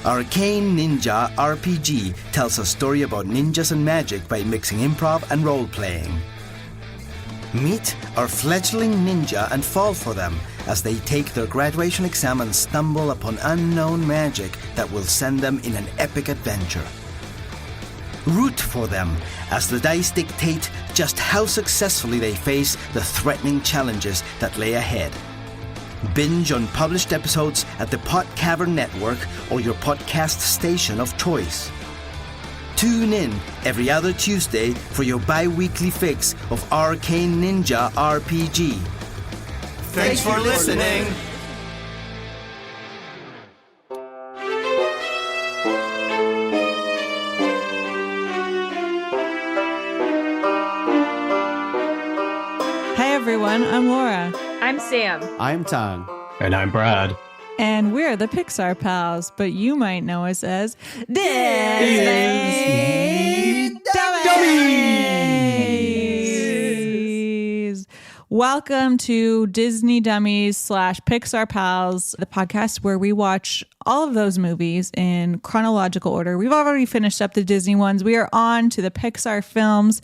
Arcane Ninja RPG tells a story about ninjas and magic by mixing improv and role-playing. Meet our fledgling ninja and fall for them as they take their graduation exam and stumble upon unknown magic that will send them in an epic adventure. Root for them as the dice dictate just how successfully they face the threatening challenges that lay ahead. Binge on published episodes at the Pod Cavern Network or your podcast station of choice. Tune in every other Tuesday for your bi-weekly fix of Arcane Ninja RPG. Thanks for listening! Hi everyone, I'm Laura. I'm Sam. I'm Tong. And I'm Brad. And we're the Pixar Pals, but you might know us as Disney Dummies. Welcome to Disney Dummies / Pixar Pals, the podcast where we watch all of those movies in chronological order. We've already finished up the Disney ones. We are on to the Pixar films.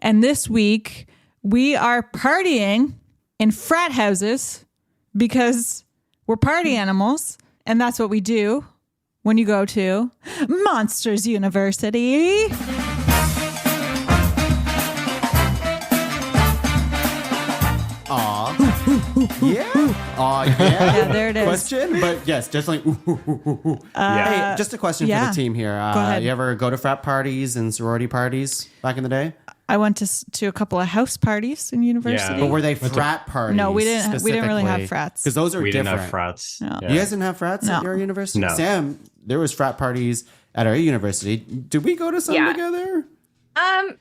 And this week, we are partying in frat houses because we're party animals, and that's what we do when you go to Monsters University. Aw. Yeah. Aw, yeah. Yeah, there it is. Question? But yes, just like, ooh, ooh, ooh, ooh, ooh. Hey, just a question for the team here. Go ahead. You ever go to frat parties and sorority parties back in the day? I went to a couple of house parties in university. Yeah. But were they frat parties? No, we didn't. We didn't really have frats. Because those are We different. didn't have frats. No. Yeah. You guys didn't have frats at your university? No. Sam, there was frat parties at our university. Did we go to some together?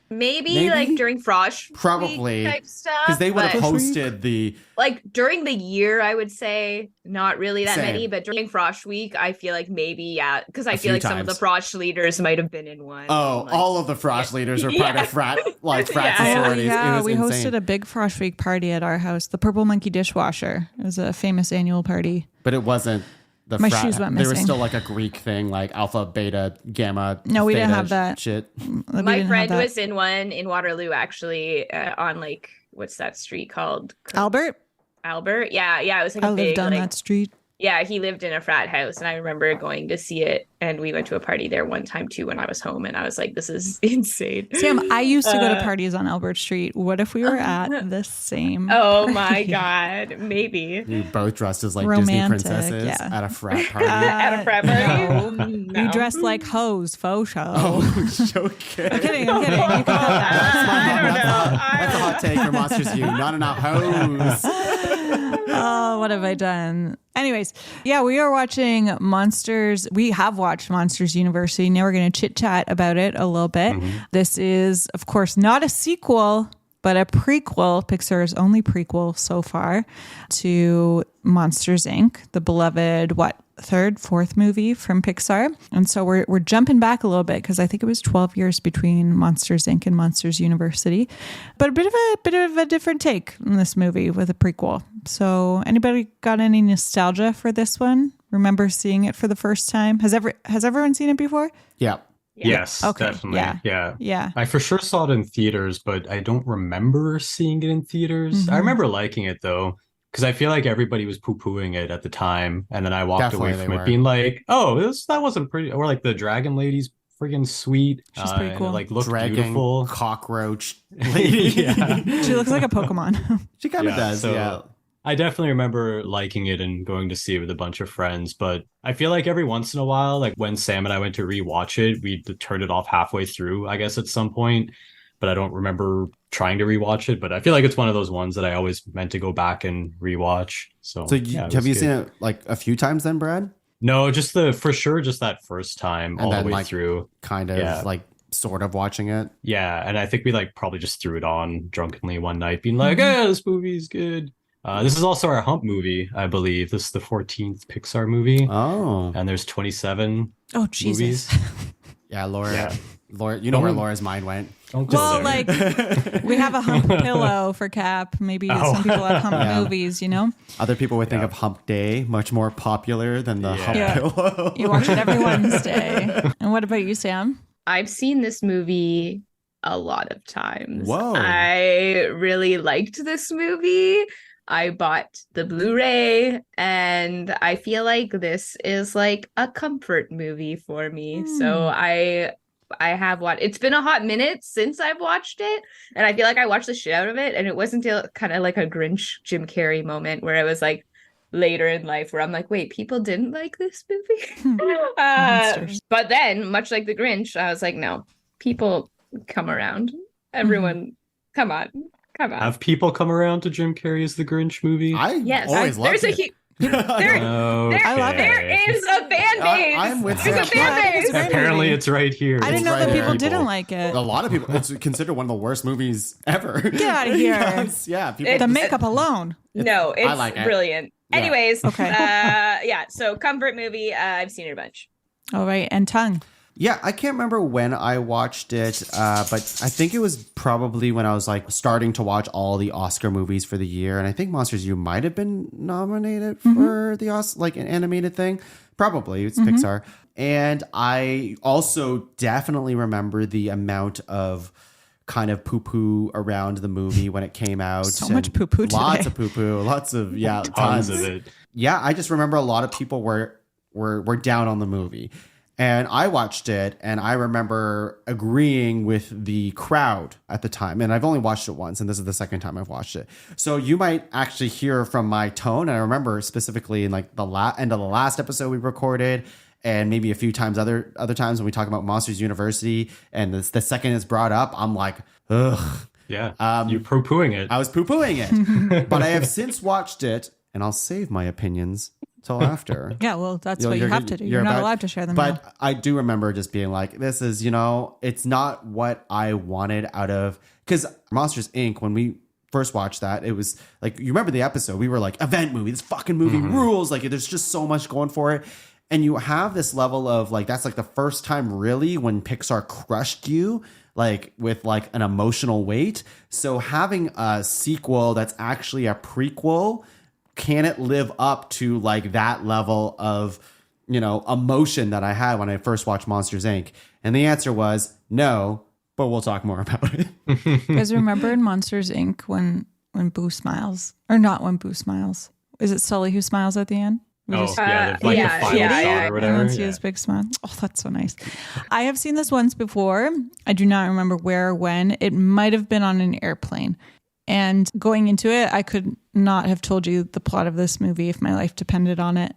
Maybe like during Frosh Probably. Week type stuff. Because they would have but, hosted the... like during the year, I would say not really that Same. many, but during Frosh Week, I feel like maybe, because I A feel few like some of the times. Frosh leaders might have been in one. Oh, like, all of the Frosh leaders were part of frats and sororities. Yeah, it was we insane. hosted a big Frosh Week party at our house, the Purple Monkey Dishwasher. It was a famous annual party. But it wasn't the My frat. shoes went There was missing. still like a Greek thing, like alpha, beta, gamma. No, we didn't theta have that. shit. My friend was in one in Waterloo, actually, on like, what's that street called? Albert. Albert? Yeah, it was like I a big, lived on like, that street. yeah, he lived in a frat house, and I remember going to see it, and we went to a party there one time too when I was home, and I was like, this is insane. Sam, I used to go to parties on Albert Street. What if we were at the same Oh party? my god, maybe. You both dressed as like Romantic, Disney princesses yeah. at a frat party. At a frat party? No. We dressed like hoes, faux show. Oh, okay. I'm kidding. You can have that. I don't know. That's a hot take for Monsters U. Not enough hoes. Oh, what have I done? Anyways, yeah, we are watching Monsters. We have watched Monsters University. Now we're going to chit chat about it a little bit. This is, of course, not a sequel, but a prequel, Pixar's only prequel so far to Monsters, Inc., the beloved, third, fourth movie from Pixar. And so we're jumping back a little bit because I think it was 12 years between Monsters, Inc. and Monsters University. But a bit of a different take on this movie with a prequel. So anybody got any nostalgia for this one? Remember seeing it for the first time? Has everyone seen it before? Yeah. Yes, Okay, definitely. Yeah. I for sure saw it in theaters, but I don't remember seeing it in theaters. I remember liking it though, because I feel like everybody was poo-pooing it at the time, and then I walked Definitely away they from were. it being like, "Oh, that wasn't pretty." Or like the dragon lady's friggin' sweet. She's pretty and cool. it, like looked Dragging beautiful. cockroach lady. Yeah. She looks like a Pokemon. She kind of Yeah, does, so- yeah. I definitely remember liking it and going to see it with a bunch of friends, but I feel like every once in a while, like when Sam and I went to rewatch it, we turned it off halfway through, I guess, at some point, but I don't remember trying to rewatch it. But I feel like it's one of those ones that I always meant to go back and rewatch. So, yeah, it have was you good. seen it like a few times then, Brad? No, just for sure, just that first time And all then, the way like, through. Kind of Yeah. like sort of watching it. Yeah, and I think we like probably just threw it on drunkenly one night, being like, "Yeah, this movie's good." This is also our Hump movie, I believe. This is the 14th Pixar movie, Oh. and there's 27 Oh, Jesus. movies. Yeah, Laura. Yeah. Laura, you know where Laura's mind went. Don't go Well, there. like we have a hump pillow for Cap. Maybe some people have hump movies, you know? Other people would think of Hump Day, much more popular than the Hump Yeah. Pillow. You watch it every Wednesday. And what about you, Sam? I've seen this movie a lot of times. Whoa. I really liked this movie. I bought the Blu-ray, and I feel like this is like a comfort movie for me. So I have watched. It's been a hot minute since I've watched it, and I feel like I watched the shit out of it. And it wasn't until kind of like a Grinch Jim Carrey moment where I was like later in life where I'm like, wait, people didn't like this movie. Monsters. But then, much like the Grinch, I was like, no, people come around. Everyone, come on. Have people come around to Jim Carrey's The Grinch movie? I Yes, always loved there's it. I love it. There is a fan base. I'm with There's a Sam. fan base. It's a great Apparently, movie. it's right here. I didn't It's know right that there. people didn't like it. A lot of people. It's considered one of the worst movies ever. Get out of here. Yes, yeah. People, The makeup alone. No, it's like it. brilliant. Yeah. Anyways, Okay. yeah, so comfort movie, I've seen it a bunch. All right. And tongue. Yeah, I can't remember when I watched it, but I think it was probably when I was like starting to watch all the Oscar movies for the year, and I think Monsters U might have been nominated for the like an animated thing. Probably it's Pixar, and I also definitely remember the amount of kind of poo-poo around the movie when it came out. So and much poo-poo lots today. of poo-poo, lots of Tons of it. Yeah, I just remember a lot of people were down on the movie. And I watched it, and I remember agreeing with the crowd at the time. And I've only watched it once, and this is the second time I've watched it. So you might actually hear from my tone. And I remember specifically in like the end of the last episode we recorded, and maybe a few times other times when we talk about Monsters University, and the second it's brought up, I'm like, ugh. Yeah, you're poo-pooing it. I was poo-pooing it. But I have since watched it, and I'll save my opinions till after. Yeah, well, that's what you have to do. You're not allowed to share them But now. I do remember just being like, this is, it's not what I wanted out of, because Monsters Inc., when we first watched that, it was like, you remember the episode, we were like, event movie, this fucking movie rules. Like, there's just so much going for it. And you have this level of like, that's like the first time really when Pixar crushed you, like with like an emotional weight. So having a sequel that's actually a prequel, can it live up to like that level of, emotion that I had when I first watched Monsters Inc.? And the answer was no, but we'll talk more about it. You guys remember in Monsters Inc. when Boo smiles? Or not when Boo smiles. Is it Sully who smiles at the end? Yeah, the final yeah, shot yeah. or whatever. I don't see his big smile. Oh, that's so nice. I have seen this once before. I do not remember where or when. It might have been on an airplane. And going into it, I could not have told you the plot of this movie if my life depended on it.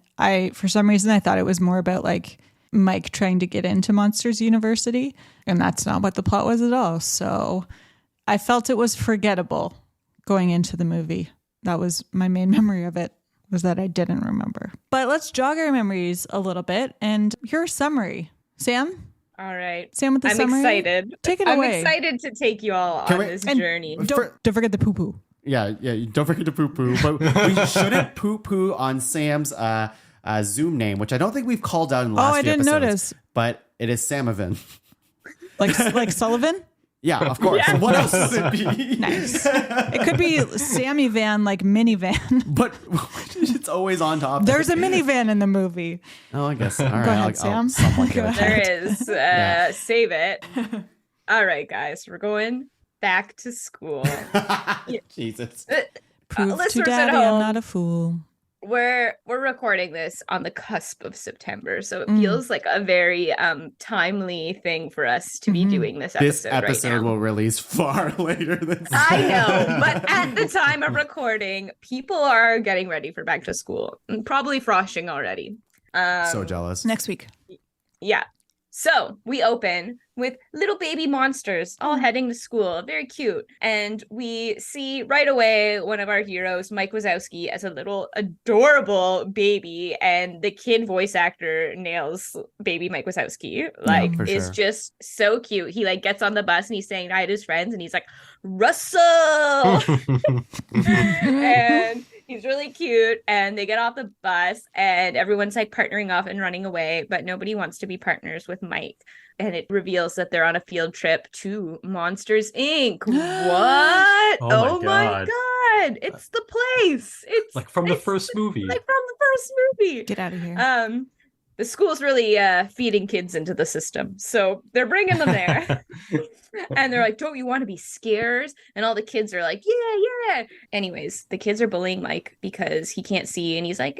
For some reason, I thought it was more about like Mike trying to get into Monsters University. And that's not what the plot was at all. So I felt it was forgettable going into the movie. That was my main memory of it, was that I didn't remember. But let's jog our memories a little bit and hear a summary. Sam? All right. Sam with the I'm summary? excited. Take it I'm away. excited to take you all on this journey. Don't forget the poo-poo. Yeah. Don't forget to poo-poo. But we shouldn't poo-poo on Sam's Zoom name, which I don't think we've called out in the last few episodes. Notice. But it is Samovin. Like Sullivan? Yeah, of course. Yeah. What else would it be? Nice. It could be Sammy Van, like minivan. But it's always on topic. There's a minivan in the movie. Oh, I guess. All right. Go ahead, I'll Sam. somewhat Go get it. There is. Save it. All right, guys. We're going back to school. Jesus. Prove to Listeners daddy at I'm home, not a fool. we're recording this on the cusp of September, so it feels like a very timely thing for us to be doing this episode. This episode right now. will release far later than I know, but at the time of recording, people are getting ready for back to school, and probably froshing already. So jealous. Next week. Yeah. So we open with little baby monsters all heading to school. Very cute. And we see right away one of our heroes, Mike Wazowski, as a little adorable baby. And the kid voice actor nails baby Mike Wazowski. Like, for is sure. just so cute. He like gets on the bus and he's saying hi to his friends and he's like, Russell! And He's really cute. And they get off the bus and everyone's like partnering off and running away, but nobody wants to be partners with Mike. And it reveals that they're on a field trip to Monsters Inc. What? Oh my God. It's the place. It's like from the first movie. Like from the first movie. Get out of here. The school's really feeding kids into the system. So they're bringing them there. And they're like, don't you want to be scares? And all the kids are like, yeah. Anyways, the kids are bullying Mike because he can't see. And he's like,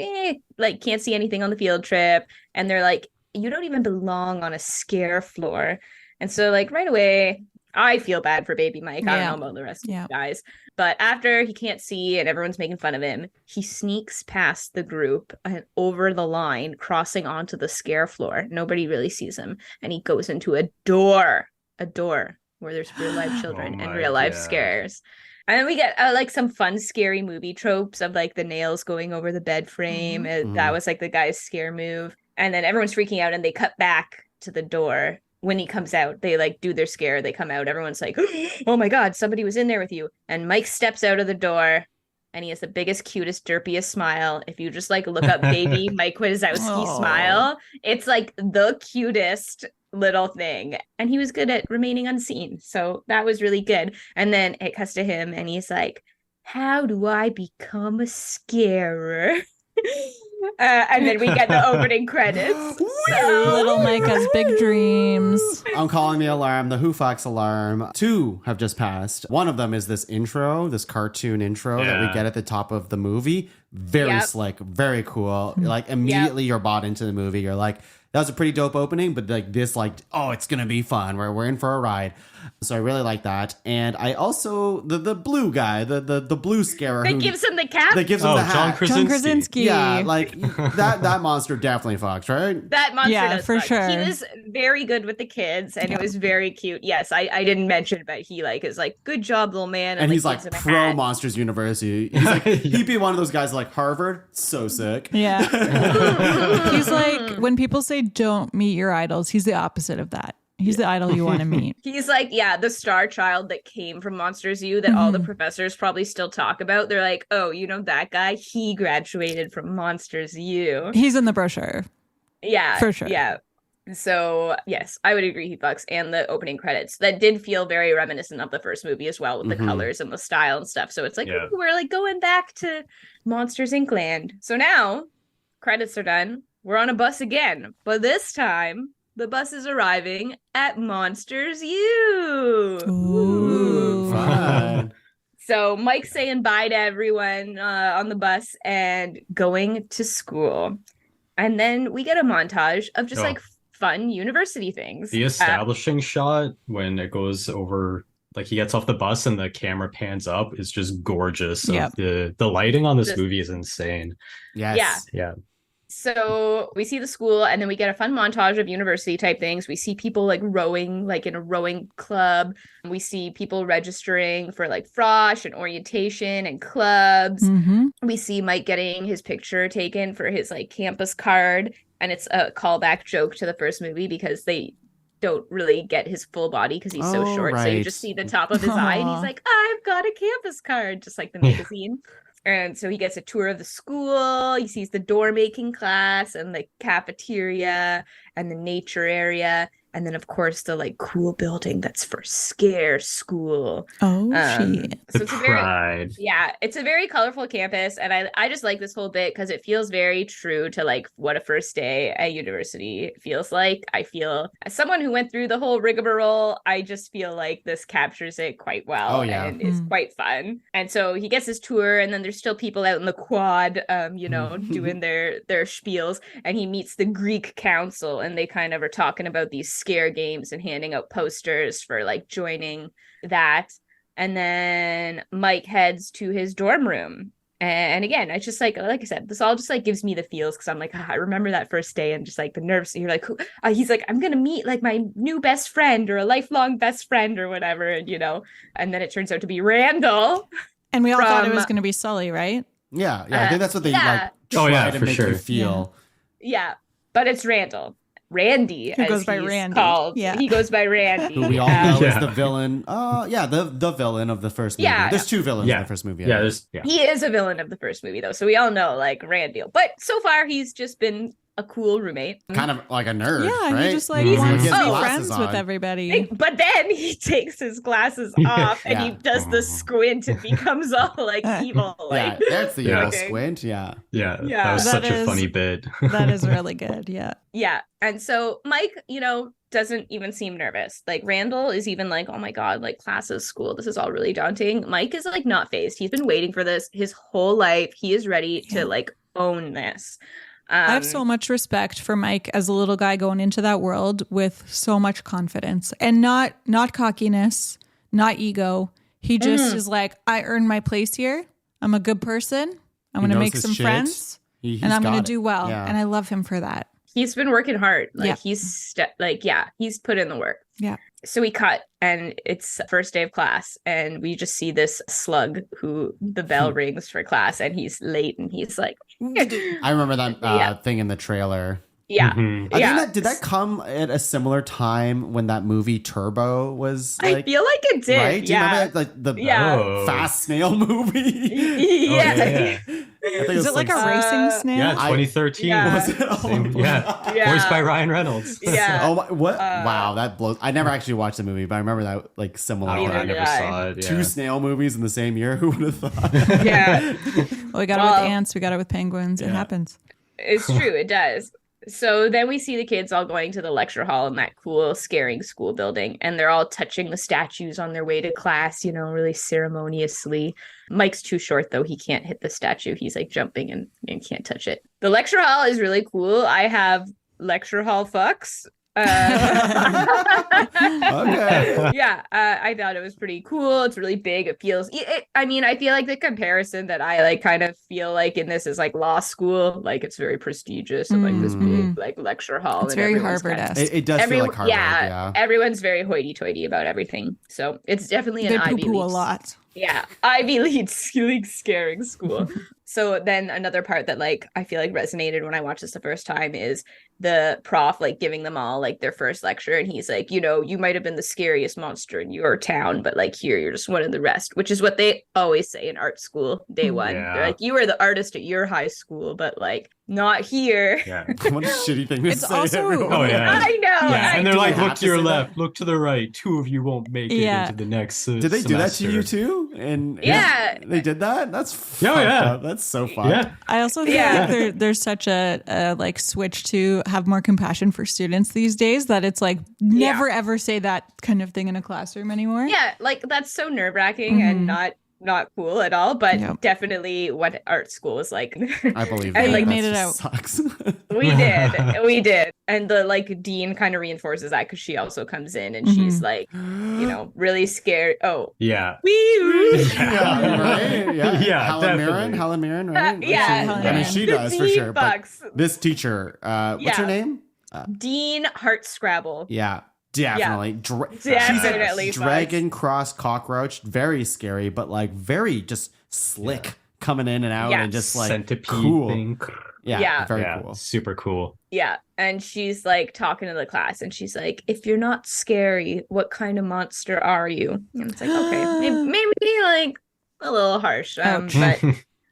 can't see anything on the field trip. And they're like, you don't even belong on a scare floor. And so like right away, I feel bad for baby Mike. I don't know about the rest of you guys. But after he can't see and everyone's making fun of him, he sneaks past the group and over the line, crossing onto the scare floor. Nobody really sees him. And he goes into a door where there's real life children and real life scares. And then we get like some fun, scary movie tropes of like the nails going over the bed frame. That was like the guy's scare move. And then everyone's freaking out and they cut back to the door. When he comes out, they like do their scare. They come out. Everyone's like, oh my God, somebody was in there with you. And Mike steps out of the door and he has the biggest, cutest, derpiest smile. If you just like look up baby Mike Wazowski smile, it's like the cutest little thing. And he was good at remaining unseen. So that was really good. And then it cuts to him and he's like, how do I become a scarer? And then we get the opening credits. Little Mike has big dreams. I'm calling the alarm, the Who Fox alarm. 2 have just passed. One of them is this intro, this cartoon intro that we get at the top of the movie. Very slick, very cool. Like immediately you're bought into the movie. You're like, that was a pretty dope opening, but like this, like, oh, it's going to be fun. We're in for a ride. So I really like that. And I also, the blue guy, the blue scarer. That gives him the cap? That gives him the hat. John Krasinski. Yeah, like that monster definitely fucks, right? That monster does for fuck. sure. He was very good with the kids and it was very cute. Yes, I didn't mention, but he like is like, good job, little man. And he's like pro Monsters University. He's like, he'd be one of those guys like Harvard. So sick. Yeah. He's like, when people say don't meet your idols, he's the opposite of that. He's the idol you want to meet. He's like, the star child that came from Monsters U that all the professors probably still talk about. They're like, oh, you know that guy? He graduated from Monsters U. He's in the brochure. Yeah. For sure. Yeah. So, yes, I would agree he fucks. And the opening credits, that did feel very reminiscent of the first movie as well with the colors and the style and stuff. So it's like, ooh, we're like going back to Monsters Inc. land. So now, credits are done. We're on a bus again. But this time, the bus is arriving at Monsters U. Ooh. Fun. So Mike's saying bye to everyone on the bus and going to school. And then we get a montage of just like fun university things. The establishing shot when it goes over, like he gets off the bus and the camera pans up is just gorgeous. Yep. The lighting on this movie is insane. Yes. Yeah. So we see the school and then we get a fun montage of university type things. We see people like rowing, like in a rowing club. We see people registering for like frosh and orientation and clubs. We see Mike getting his picture taken for his like campus card. And it's a callback joke to the first movie because they don't really get his full body because he's so short. So you just see the top of his eye and he's like, I've got a campus card, just like the magazine. And so he gets a tour of the school. He sees the door making class and the cafeteria and the nature area. And then, of course, the like cool building that's for scare school. Oh, shit. So The it's pride. it's a very colorful campus. And I just like this whole bit because it feels very true to like what a first day at university feels like. I feel as someone who went through the whole rigmarole, I just feel like this captures it quite well and is quite fun. And so he gets his tour and then there's still people out in the quad, doing their spiels. And he meets the Greek council and they kind of are talking about these scare games and handing out posters for like joining that. And then Mike heads to his dorm room. And again, it's just like I said, this all just like gives me the feels because I'm like, I remember that first day and just like the nerves. You're like, he's like, I'm going to meet like my new best friend or a lifelong best friend or whatever. And, and then it turns out to be Randall. And we all thought it was going to be Sully, right? Yeah. I think that's what they like Oh, yeah, try to for make sure. you feel. Yeah. But it's Randall. Randy, Who as goes by he's Randy. called. Yeah. He goes by Randy. Who we all know Yeah. is the villain. The villain of the first movie. Yeah. There's 2 villains in the first movie. Yeah, there's He is a villain of the first movie, though, so we all know, like, Randy. But so far, he's just been a cool roommate. Kind of like a nerd. Yeah, right? he just like Mhm. wants He to has be glasses friends with on. everybody. But then he takes his glasses off and he Yeah. does the squint and becomes all like evil. Yeah, Like, that's the Yeah. evil Okay. squint. Yeah. yeah, Yeah. that was That such a is- funny bit. That is really good. Yeah. yeah. And so Mike, doesn't even seem nervous. Like Randall is even like, oh my God, like classes, school, this is all really daunting. Mike is like not phased. He's been waiting for this his whole life. He is ready to like own this. I have so much respect for Mike as a little guy going into that world with so much confidence and not cockiness, not ego. He just is like, I earned my place here. I'm a good person. I'm going to knows make his some shit. friends He's and I'm going got to it. do well. Yeah. And I love him for that. He's been working hard. Like Yeah. he's put in the work. Yeah. So we cut and it's first day of class and we just see this slug who the bell rings for class and he's late and he's like, I remember that Yeah. thing in the trailer. yeah. Mhm. I Yeah. think did that come at a similar time when that movie Turbo was I like, feel like it did. right? Do you Yeah. remember that? Like the Yeah. Oh. fast snail movie? yeah. yeah. I think Is it like a racing snail? Yeah, I- 2013. Yeah. Was it? Oh, Same- yeah. Yeah. Voiced by Ryan Reynolds. Yeah. Oh my, what? wow, that blows. I never actually watched the movie, but I remember that like similar. Oh, Neither I like, did never I. saw it. Yeah. 2 snail movies in the same year. Who would have thought? Yeah. Well, we got it Well- with ants. We got it with penguins. It Yeah. happens. It's true, it does. So then we see the kids all going to the lecture hall in that cool, scaring school building, and they're all touching the statues on their way to class, really ceremoniously. Mike's too short, though. He can't hit the statue. He's like jumping and can't touch it. The lecture hall is really cool. I have lecture hall fucks. Okay. Yeah, I thought it was pretty cool. It's really big. It feels. I mean, I feel like the comparison that I like kind of feel like in this is like law school. Like it's very prestigious and like this big like lecture hall. It's and very everyone's kind of- Harvard-esque. It does feel like Harvard. yeah, everyone's very hoity-toity about everything. So it's definitely They an Ivy poo-poo a League. lot. Yeah, Ivy League scaring school. So then another part that like I feel like resonated when I watched this the first time is the prof like giving them all like their first lecture, and he's like, you might have been the scariest monster in your town, but like here you're just one of the rest, which is what they always say in art school day one. Yeah. They're like, you were the artist at your high school, but like not here. Yeah. What a shitty thing to It's say. also- everyone. Oh, yeah. I know. Yeah, and they're Do like, we have look to to your say that? left, look to the right. 2 of you won't make it Yeah. into the next Did they do that to semester. you too? And Yeah. they did that. That's Oh, fucked yeah. up. That's so fucked. Yeah. I also feel Yeah. like there's such a like switch to have more compassion for students these days that it's like never ever say that kind of thing in a classroom anymore. Yeah, like that's so nerve-wracking and not cool at all, but Yep. definitely what art school is like. I believe And, that. like, That made it just out. Sucks. we did. And the like dean kind of reinforces that because she also comes in and she's like, really scared. Oh, Yeah. wee. yeah, right? Yeah, Yeah, Helen Mirren. definitely. Helen Mirren, right? Yeah, Helen I mean, Mirren. she The does for dean sure. But bucks. this teacher, what's her Yeah. name? Dean Heart Scrabble. Yeah, definitely. Definitely She's a dragon cross cockroach. Very scary, but like very just slick coming in and out Yeah. and just like Centipede cool. thing. Yeah, Yeah. very Yeah, cool. super cool. Yeah. And she's like talking to the class and she's like, if you're not scary, what kind of monster are you? And it's like, okay, maybe like a little harsh. Ouch. But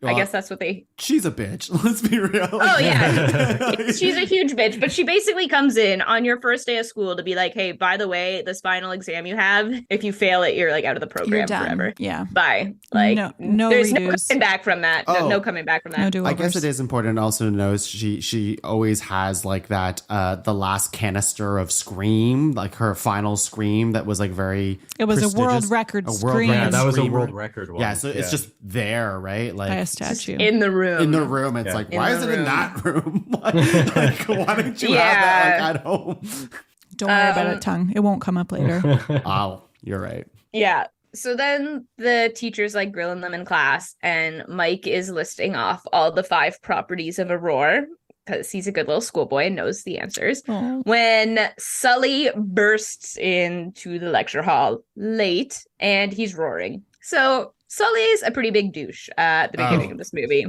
I Well, guess that's what they. she's a bitch. Let's be real. Oh yeah, she's a huge bitch. But she basically comes in on your first day of school to be like, "Hey, by the way, this final exam you have, if you fail it, you're like out of the You're program done. forever. Yeah. Bye. Like, No there's no redos. coming back from that. Oh. No coming back from that. No do I guess it is important also to know she always has like that the last canister of Scream, like her final Scream that was like very It was a world prestigious. record A world Scream. Yeah, that was a Screamer. world record one. Yeah, so it's just there, right? Like by a Just statue. in the room. in the room. It's Yeah. like, In why the is it in room. that room? Like, why don't you have that like at home? Don't worry about it, tongue. It won't come up later. Oh, you're right. Yeah. So then the teacher's like grilling them in class, and Mike is listing off all the 5 properties of a roar because he's a good little schoolboy and knows the answers. Oh. When Sully bursts into the lecture hall late and he's roaring. So Sully's a pretty big douche at the beginning of this movie.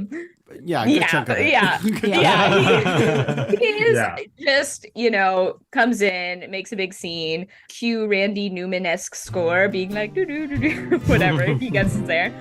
Yeah, good chunk of it. Yeah. He is Yeah. just, comes in, makes a big scene, cue Randy Newman-esque score, being like, do, whatever, he gets there.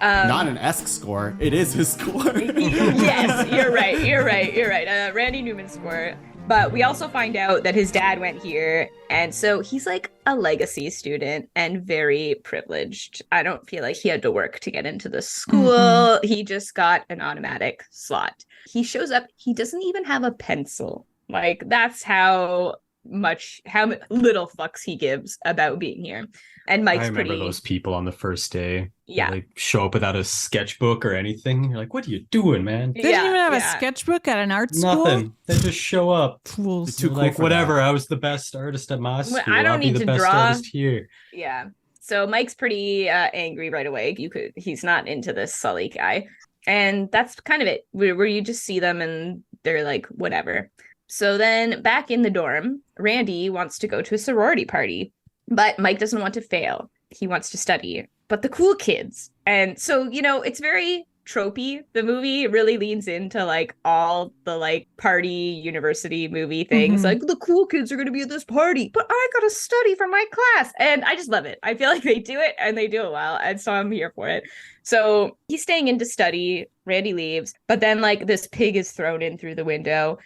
Not an esque score. It is his score. Yes, you're right. Randy Newman score. But we also find out that his dad went here, and so he's like a legacy student and very privileged. I don't feel like he had to work to get into the school. Mm-hmm. He just got an automatic slot. He shows up, he doesn't even have a pencil. Like, that's how little fucks he gives about being here. And Mike's I remember those people on the first day. Yeah. They show up without a sketchbook or anything. You're like, what are you doing, man? They didn't even have a sketchbook at an art school? Nothing. They just show up. Fools. Too cool Like, for whatever. that. I was the best artist at my school. I don't I'll need be the to best draw. artist here. Yeah. So Mike's pretty angry right away. He's not into this Sully guy. And that's kind of it, where you just see them and they're like, whatever. So then back in the dorm, Randy wants to go to a sorority party, but Mike doesn't want to fail. He wants to study, but the cool kids. And so, it's very tropey. The movie really leans into like all the like party university movie things. Like, the cool kids are going to be at this party, but I got to study for my class. And I just love it. I feel like they do it and they do it well. And so I'm here for it. So he's staying in to study. Randy leaves, but then like this pig is thrown in through the window.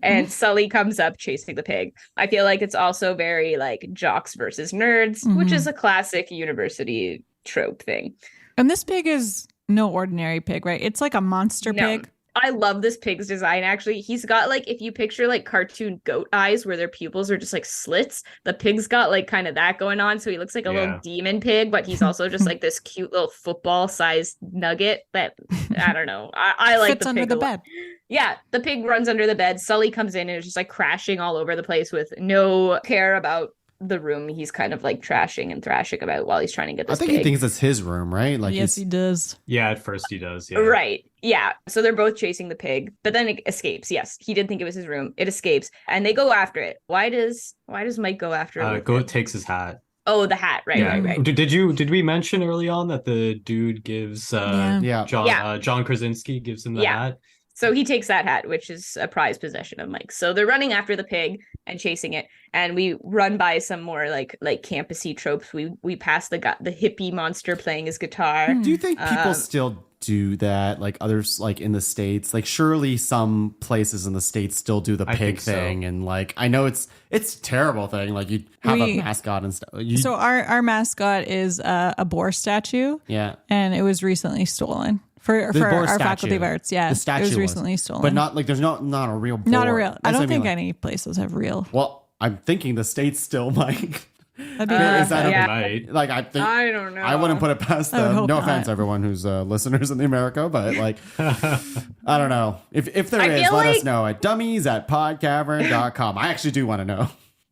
And Sully comes up chasing the pig. I feel like it's also very like jocks versus nerds, which is a classic university trope thing. And this pig is no ordinary pig, right? It's like a monster pig. I love this pig's design, actually. He's got like, if you picture like cartoon goat eyes where their pupils are just like slits, the pig's got like kind of that going on. So he looks like a little demon pig, but he's also just like this cute little football sized nugget that, I don't know. I like Fits the under pig the bed. Yeah, the pig runs under the bed. Sully comes in and is just like crashing all over the place with no care about the room he's kind of like trashing and thrashing about while he's trying to get this I think pig. he thinks it's his room, right? Like, Yes, he does. Yeah, at first he does. Yeah. Right. Yeah. So they're both chasing the pig, but then it escapes. Yes, he did think it was his room. It escapes, and they go after it. Why does Mike go after it? Goat takes his hat. Oh, the hat. Right. Did we mention early on that the dude gives John Krasinski gives him the hat? So he takes that hat, which is a prized possession of Mike. So they're running after the pig and chasing it. And we run by some more like campusy tropes. We pass the hippie monster playing his guitar. Do you think people still do that? Like others, like in the States, like surely some places in the States still do the pig thing. And like, I know it's a terrible thing. Like you have a mascot and stuff. So our mascot is a boar statue. Yeah. And it was recently stolen. For our faculty of arts, yeah, the statue it was recently stolen, but not like there's not a real boar. Not a real. I don't think any places have real. Well, I'm thinking the States still might. That'd be Is that Right. like I think I don't know. I wouldn't put it past I would them. hope No not. offense, everyone who's listeners in America, but like I don't know if there is. feel Let like- us know at dummies@podcavern.com. I actually do want to know.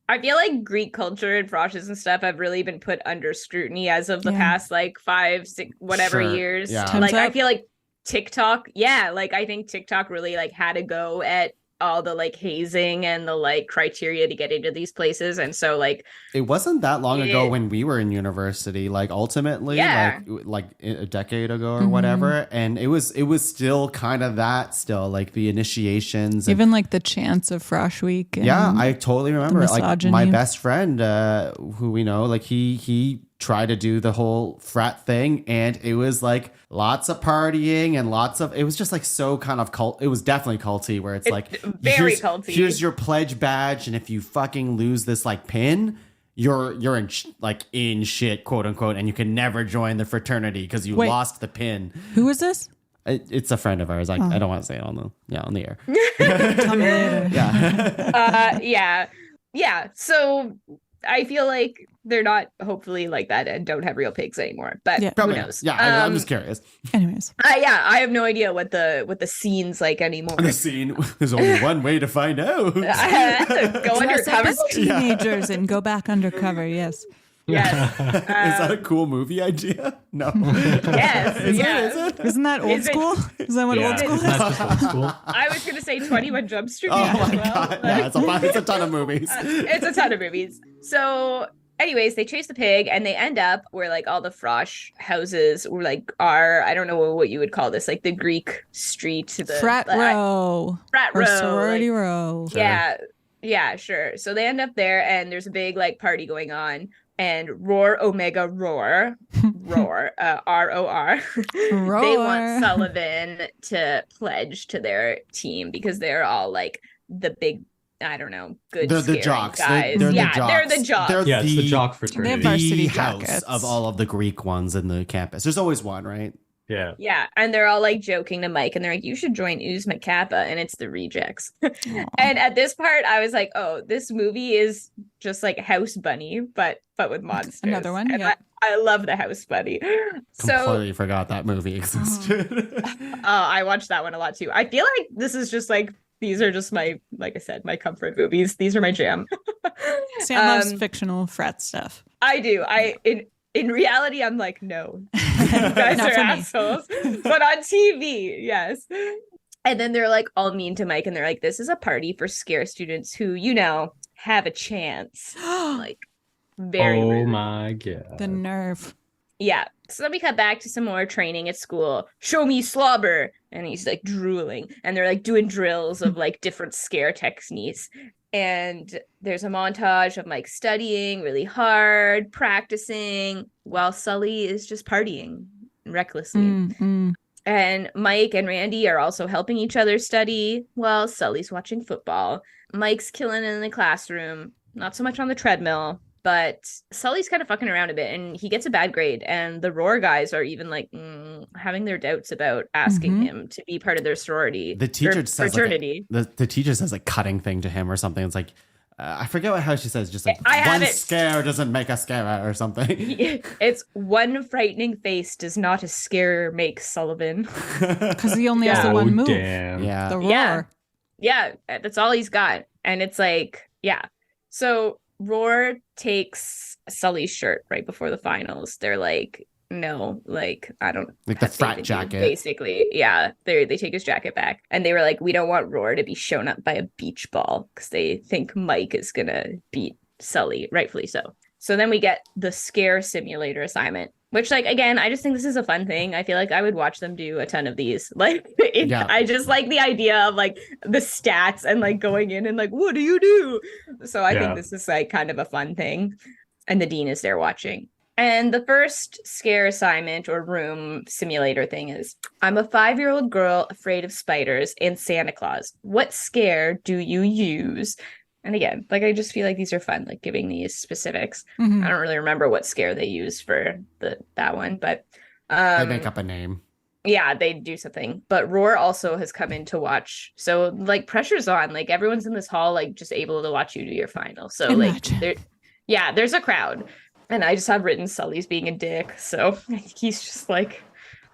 I feel like Greek culture and froshes and stuff have really been put under scrutiny as of the past like 5, 6, whatever Sure. years. Yeah. Time's Like I up. feel like TikTok, like I think TikTok really like had a go at all the like hazing and the like criteria to get into these places, and so like It wasn't that long ago when we were in university, like ultimately, like a decade ago or whatever, and it was still kind of that still like the initiations and, Even like the chance of Frosh Week. And yeah, I totally remember it. Like misogyny. my best friend, who we know, like he tried to do the whole frat thing, and it was like lots of partying and it was just like so kind of cult. It was definitely culty, where it's like very here's, culty. Here's your pledge badge, and if you fucking lose this like pin, you're in in shit, quote unquote, and you can never join the fraternity because you lost the pin. Who is this? It's a friend of ours. I don't want to say it on the air. Tell me later. Yeah. So I feel like they're not hopefully like that and don't have real pigs anymore. But who Probably knows? Yeah, I'm just curious. Anyways, I have no idea what the scene's like anymore. The scene. There's only one way to find out. Go dress up undercover. as teenagers and go back undercover. Yes. Yes. Is that a cool movie idea? No. Yes. Is yes. it? Isn't that old Is it- school? Is that what old school is? That's just old school. I was gonna say 21 Jump Street. Oh as my well, god. but- Yeah, it's a ton of movies. It's a ton of movies. So anyways, they chase the pig and they end up where like all the frosh houses were like are, I don't know what you would call this, like the Greek street, the Frat row. frat Or row, sorority like, row. yeah, yeah, sure. So they end up there and there's a big like party going on, and Roar Omega Roar ROR they want Sullivan to pledge to their team because they're all like the big, I don't know, good They're the scaring jocks. guys. They're Yeah, the jocks. they're the jocks. They're It's the jock They fraternity. have varsity house jackets. of all of the Greek ones in the campus. There's always one, right? Yeah. Yeah, and they're all like joking to Mike, and they're like, "You should join Uzma Kappa," and it's the rejects. And at this part, I was like, "Oh, this movie is just like House Bunny, but with monsters." Another one, And yeah. I love the House Bunny. So Completely forgot that movie existed. I watched that one a lot too. I feel like this is just like these are just my, like I said, my comfort movies. These are my jam. Sam loves fictional frat stuff. I do. In reality, I'm like, no, you guys Not are for me. assholes. But on TV, yes. And then they're like all mean to Mike, and they're like, this is a party for scare students who, you know, have a chance. Like, very Oh rude. my god. The nerve. Yeah. So then we cut back to some more training at school. Show me slobber. And he's like drooling. And they're like doing drills of like different scare techniques. And there's a montage of Mike studying really hard, practicing, while Sully is just partying recklessly. And Mike and Randy are also helping each other study while Sully's watching football. Mike's killing it in the classroom, not so much on the treadmill, but Sully's kind of fucking around a bit and he gets a bad grade. And the Roar guys are even like having their doubts about asking him to be part of their sorority. The teacher or says fraternity. the teacher says a cutting thing to him or something. It's like I forget how she says. Just like I have one it. scare doesn't make a scare or something. It's one frightening face does not a scare make Sullivan. Because he only has the Oh, one move. damn. Yeah. The roar. Yeah. Yeah, that's all he's got. And it's like, yeah. So Roar takes Sully's shirt right before the finals. They're like, no, like, I don't Like the have faith frat in you, jacket. basically. Yeah, they take his jacket back. And they were like, we don't want Roar to be shown up by a beach ball because they think Mike is going to beat Sully, rightfully so. So then we get the scare simulator assignment, which, like, again, I just think this is a fun thing. I feel like I would watch them do a ton of these. Like, Yeah. I just like the idea of like the stats and like going in and like, what do you do? So I think this is like kind of a fun thing. And the dean is there watching. And the first scare assignment or room simulator thing is, I'm a 5-year-old girl afraid of spiders and Santa Claus. What scare do you use? And again, like, I just feel like these are fun, like giving these specifics. I don't really remember what scare they used for that one, but They make up a name. yeah, they do something. But Roar also has come in to watch. So like pressure's on. Like everyone's in this hall, like just able to watch you do your final. So Imagine. like there's a crowd. And I just have written Sully's being a dick. So I think he's just like,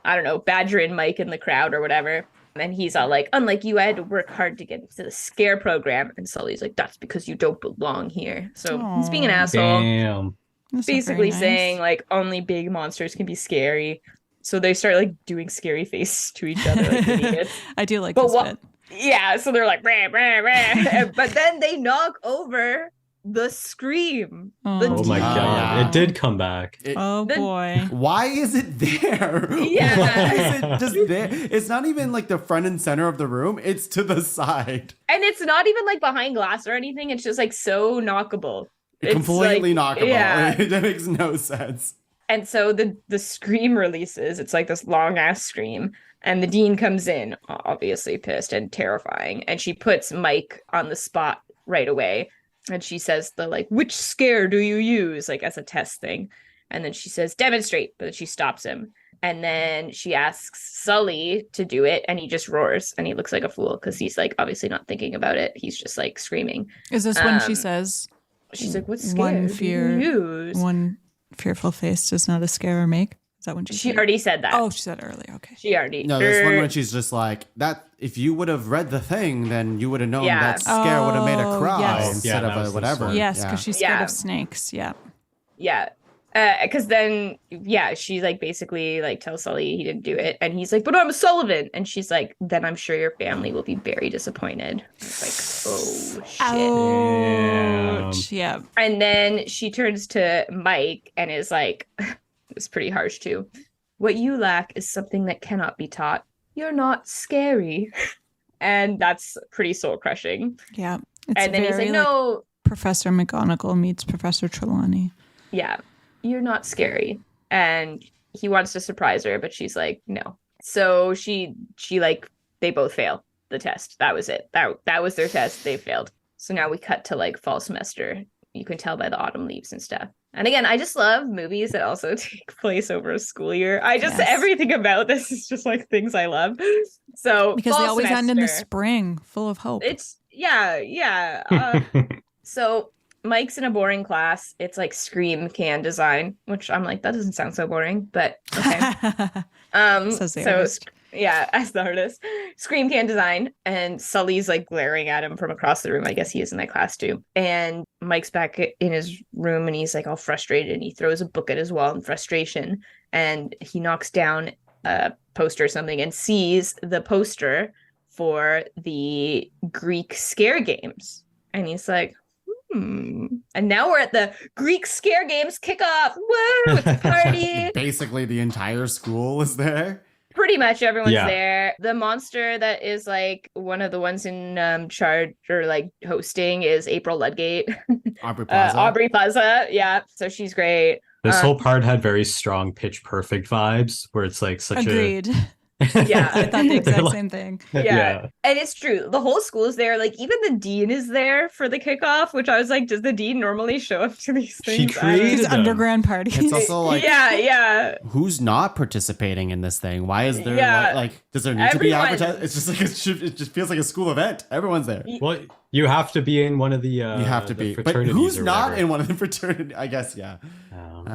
I don't know, badgering Mike in the crowd or whatever. And he's all like, unlike you, I had to work hard to get into the scare program. And Sully's like, that's because you don't belong here. So he's being an asshole. Damn. That's not Basically very nice. saying like only big monsters can be scary. So they start like doing scary faces to each other like idiots. I do like But this what? bit. Yeah, so they're like, rah, rah, rah. But then they knock over the scream. The Oh my Oh, god. yeah. It did come back. Oh The- boy. Why is it there? Yeah. Why is it just there? It's not even like the front and center of the room. It's to the side. And it's not even like behind glass or anything. It's just like so knockable. It's Completely like, knockable. Yeah. That makes no sense. And so the scream releases. It's like this long ass scream. And the dean comes in, obviously pissed and terrifying. And she puts Mike on the spot right away. And she says which scare do you use? Like as a test thing. And then she says, demonstrate. But she stops him. And then she asks Sully to do it. And he just roars. And he looks like a fool because he's like obviously not thinking about it. He's just like screaming. Is this when she says, She's like, what scare one do fear, you use? one fearful face does not a scare or make? Is that when she She said? already said that. Oh, she said it earlier. Okay. She already. No, there's one when she's just like that. If you would have read the thing, then you would have known Yeah. that scare would have made a Oh, cry yes. instead Yeah, that of was a this whatever. one. Yes, because she's scared Yeah. of snakes. Yeah. Yeah. Because then, yeah, she like basically like tells Sully he didn't do it, and he's like, "But I'm a Sullivan," and she's like, "Then I'm sure your family will be very disappointed." It's like, oh shit. Ouch. Yeah. And then she turns to Mike and is like, it's pretty harsh too. "What you lack is something that cannot be taught. You're not scary." And that's pretty soul crushing. Yeah. It's And then he's like, very, "No, Professor McGonagall meets Professor Trelawney. yeah, you're not scary." And he wants to surprise her, but she's like, no. So she like, they both fail the test. That was it. That was their test. They failed. So now we cut to like fall semester. You can tell by the autumn leaves and stuff. And again, I just love movies that also take place over a school year. Everything about this is just like things I love. So Because they fall always end in the semester, spring, full of hope. It's yeah. So Mike's in a boring class. It's like scream can design, which I'm like, that doesn't sound so boring, but okay. Says the artist. Yeah, as the artist, scream can design, and Sully's like glaring at him from across the room. I guess he is in that class too. And Mike's back in his room, and he's like all frustrated, and he throws a book at his wall in frustration, and he knocks down a poster or something and sees the poster for the Greek scare games, and he's like, and now we're at the Greek scare games kickoff. Woo! It's a party. Basically, the entire school is there. Pretty much everyone's Yeah. there. The monster that is like one of the ones in charge or like hosting is April Ludgate. Aubrey Plaza. Aubrey Plaza. Yeah. So she's great. This whole part had very strong Pitch Perfect vibes, where it's like such Agreed. Yeah. I thought the They're exact like- same thing. Yeah. And it's true. The whole school is there. Like even the dean is there for the kickoff, which I was like, does the dean normally show up to these She things? created These them. underground parties. It's also like, yeah. who's not participating in this thing? Why is there Yeah. like does there need to be Everyone. advertised? It's just like it just feels like a school event. Everyone's there. Well, you have to be in one of the. You have to the be, but fraternities who's or not whatever. in one of the fraternity? I guess yeah.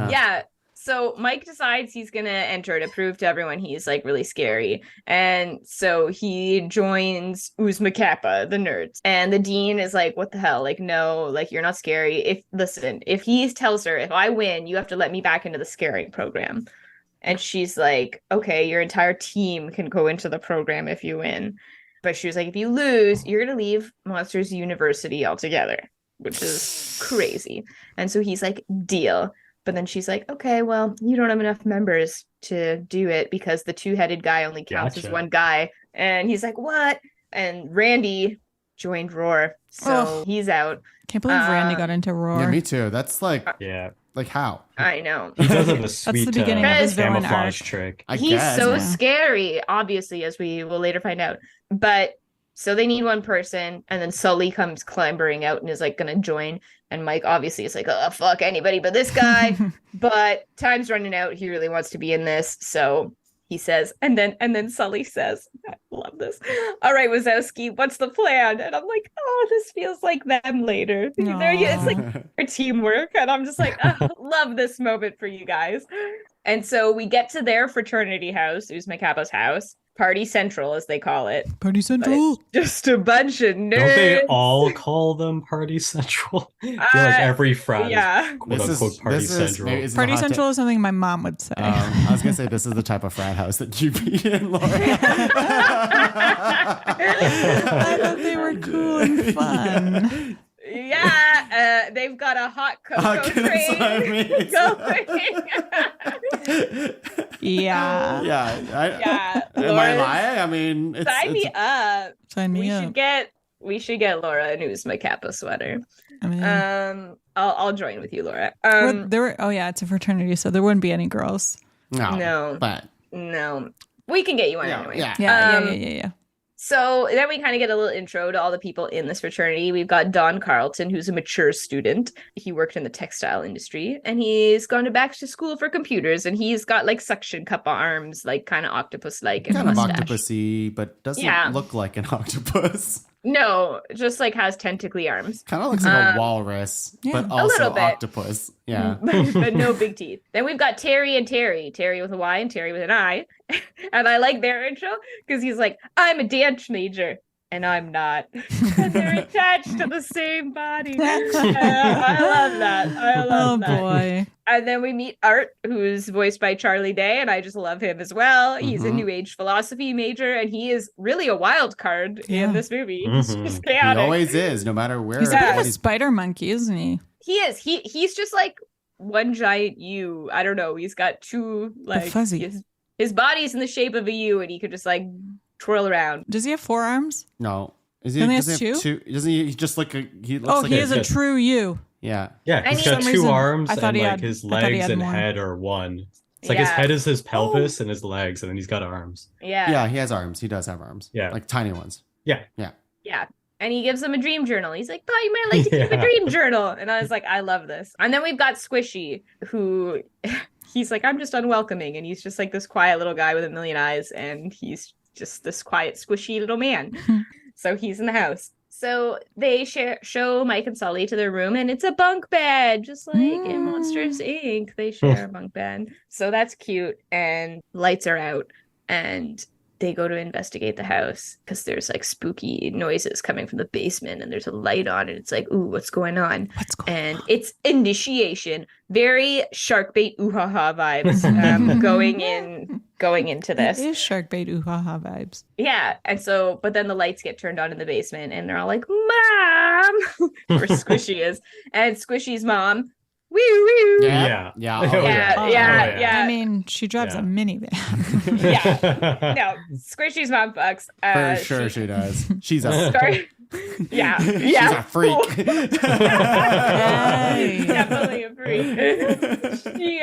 Yeah. So Mike decides he's gonna enter to prove to everyone he's like really scary, and so he joins Uzma Kappa, the nerds. And the dean is like, "What the hell? Like, no, like you're not scary. If he tells her if I win, you have to let me back into the scaring program." And she's like, "Okay, your entire team can go into the program if you win." But she was like, "If you lose, you're gonna leave Monsters University altogether," which is crazy. And so he's like, "Deal." But then she's like, "Okay, well, you don't have enough members to do it because the two-headed guy only counts as Gotcha. one guy." And he's like, "What?" And Randy joined Roar, so Oh. he's out. Can't believe Randy got into Roar. Yeah, me too. That's like Yeah, how? I know. he does have a sweet beginning of his villain camouflage arc. trick. I He's guess. so yeah. scary, obviously, as we will later find out. But so they need one person, and then Sully comes clambering out and is like gonna join. And Mike obviously is like, "Oh fuck anybody but this guy." But time's running out. He really wants to be in this, so he says, and then Sully says, I love this. "All right, Wazowski, what's the plan?" And I'm like, "Oh, this feels like them later." It's like our teamwork, and I'm just like, oh, love this moment for you guys. And so we get to their fraternity house, Uzma Kappa's house, Party Central as they call it. Party But Central. it's just a bunch of nerds. Don't they all call them Party Central? I feel like every frat yeah. is quote unquote Party Central. maybe- this is a Party hot Central is something my mom would say. I was gonna say this is the type of frat house that you be in, Laura. I thought they were cool and fun. Yeah, they've got a hot cocoa train going. Yeah. Yeah. Yeah, Am I Laura's- lying? I mean, it's, Sign me up. Sign me up. We should get Laura an Uzma Kappa sweater. I mean, I'll join with you, Laura. oh yeah, it's a fraternity, so there wouldn't be any girls. No. But No, we can get you one yeah, anyway. yeah. Yeah. So then we kind of get a little intro to all the people in this fraternity. We've got Don Carlton, who's a mature student. He worked in the textile industry, and he's gone back to school for computers, and he's got like suction cup arms, like kind of octopus-like, and Kind of mustache. octopusy, but doesn't Yeah. look like an octopus. No, just like has tentacly arms. Kind of looks like a walrus, yeah. but A also little bit. octopus. Yeah. but no big teeth. Then we've got Terry and Terry. Terry with a Y and Terry with an I. And I like their intro because he's like, "I'm a dance major." And I'm not. And they're attached to the same body. I love that. I love Oh that. boy. And then we meet Art, who's voiced by Charlie Day, and I just love him as well. He's a New Age philosophy major, and he is really a wild card in this movie. He's just He chaotic. always is, no matter where. He's a bit of a spider monkey, isn't he? He is. He's just like one giant U. I don't know. He's got two like fuzzy. His body's in the shape of a U, and he could just like twirl around. Does he have 4 arms? No. Is he? Only Does has he have 2? two? Doesn't he? He just like a. He looks like He is a true you. Yeah. Yeah, And he's for got some 2 reason, arms I thought and he like had- his I thought he legs had and more. head are one. It's like his Yeah. head is his pelvis and his legs, and then he's got arms. Yeah. Yeah, he has arms. He does have arms. Yeah. Like tiny ones. Yeah. Yeah. And he gives him a dream journal. He's like, "Thought you might like to keep a dream journal." And I was like, I love this. And then we've got Squishy, who he's like, I'm just unwelcoming. And he's just like this quiet little guy with a million eyes. And he's just this quiet, squishy little man. So he's in the house. So they show Mike and Sully to their room, and it's a bunk bed, just like in Monsters Inc. They share a bunk bed. So that's cute. And lights are out, and they go to investigate the house because there's like spooky noises coming from the basement, and there's a light on, and it's like, ooh, what's going on? And it's initiation, very shark bait ooh-ha-ha vibes going into this. It is shark bait ooh-ha-ha vibes. Yeah. And so, but then the lights get turned on in the basement, and they're all like, Mom, where Squishy is. And Squishy's mom, woo woo. Yeah. Yeah. Oh, Yeah. I mean, she drives a minivan. Yeah. No, Squishy's mom fucks. For sure she does. She's a Sorry. Yeah. She's a freak. Definitely a freak. She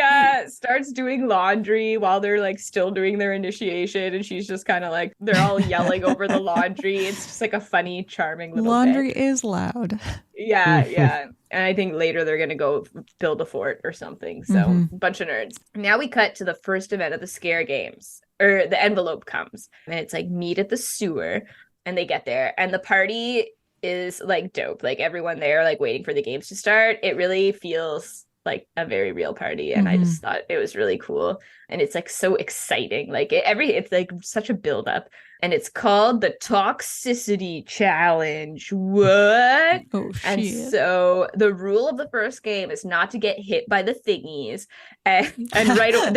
starts doing laundry while they're like still doing their initiation, and she's just kind of like, they're all yelling over the laundry. It's just like a funny, charming little Laundry bit. is loud. Yeah. And I think later they're gonna go build a fort or something. So bunch of nerds. Now we cut to the first event of the scare games, or the envelope comes, and it's like meet at the sewer. And they get there, and the party is like dope. Like everyone there, like waiting for the games to start. It really feels like a very real party, and I just thought it was really cool. And it's like so exciting. Like it's like such a build up, and it's called the Toxicity Challenge. What? Oh shit. And so the rule of the first game is not to get hit by the thingies. And right away,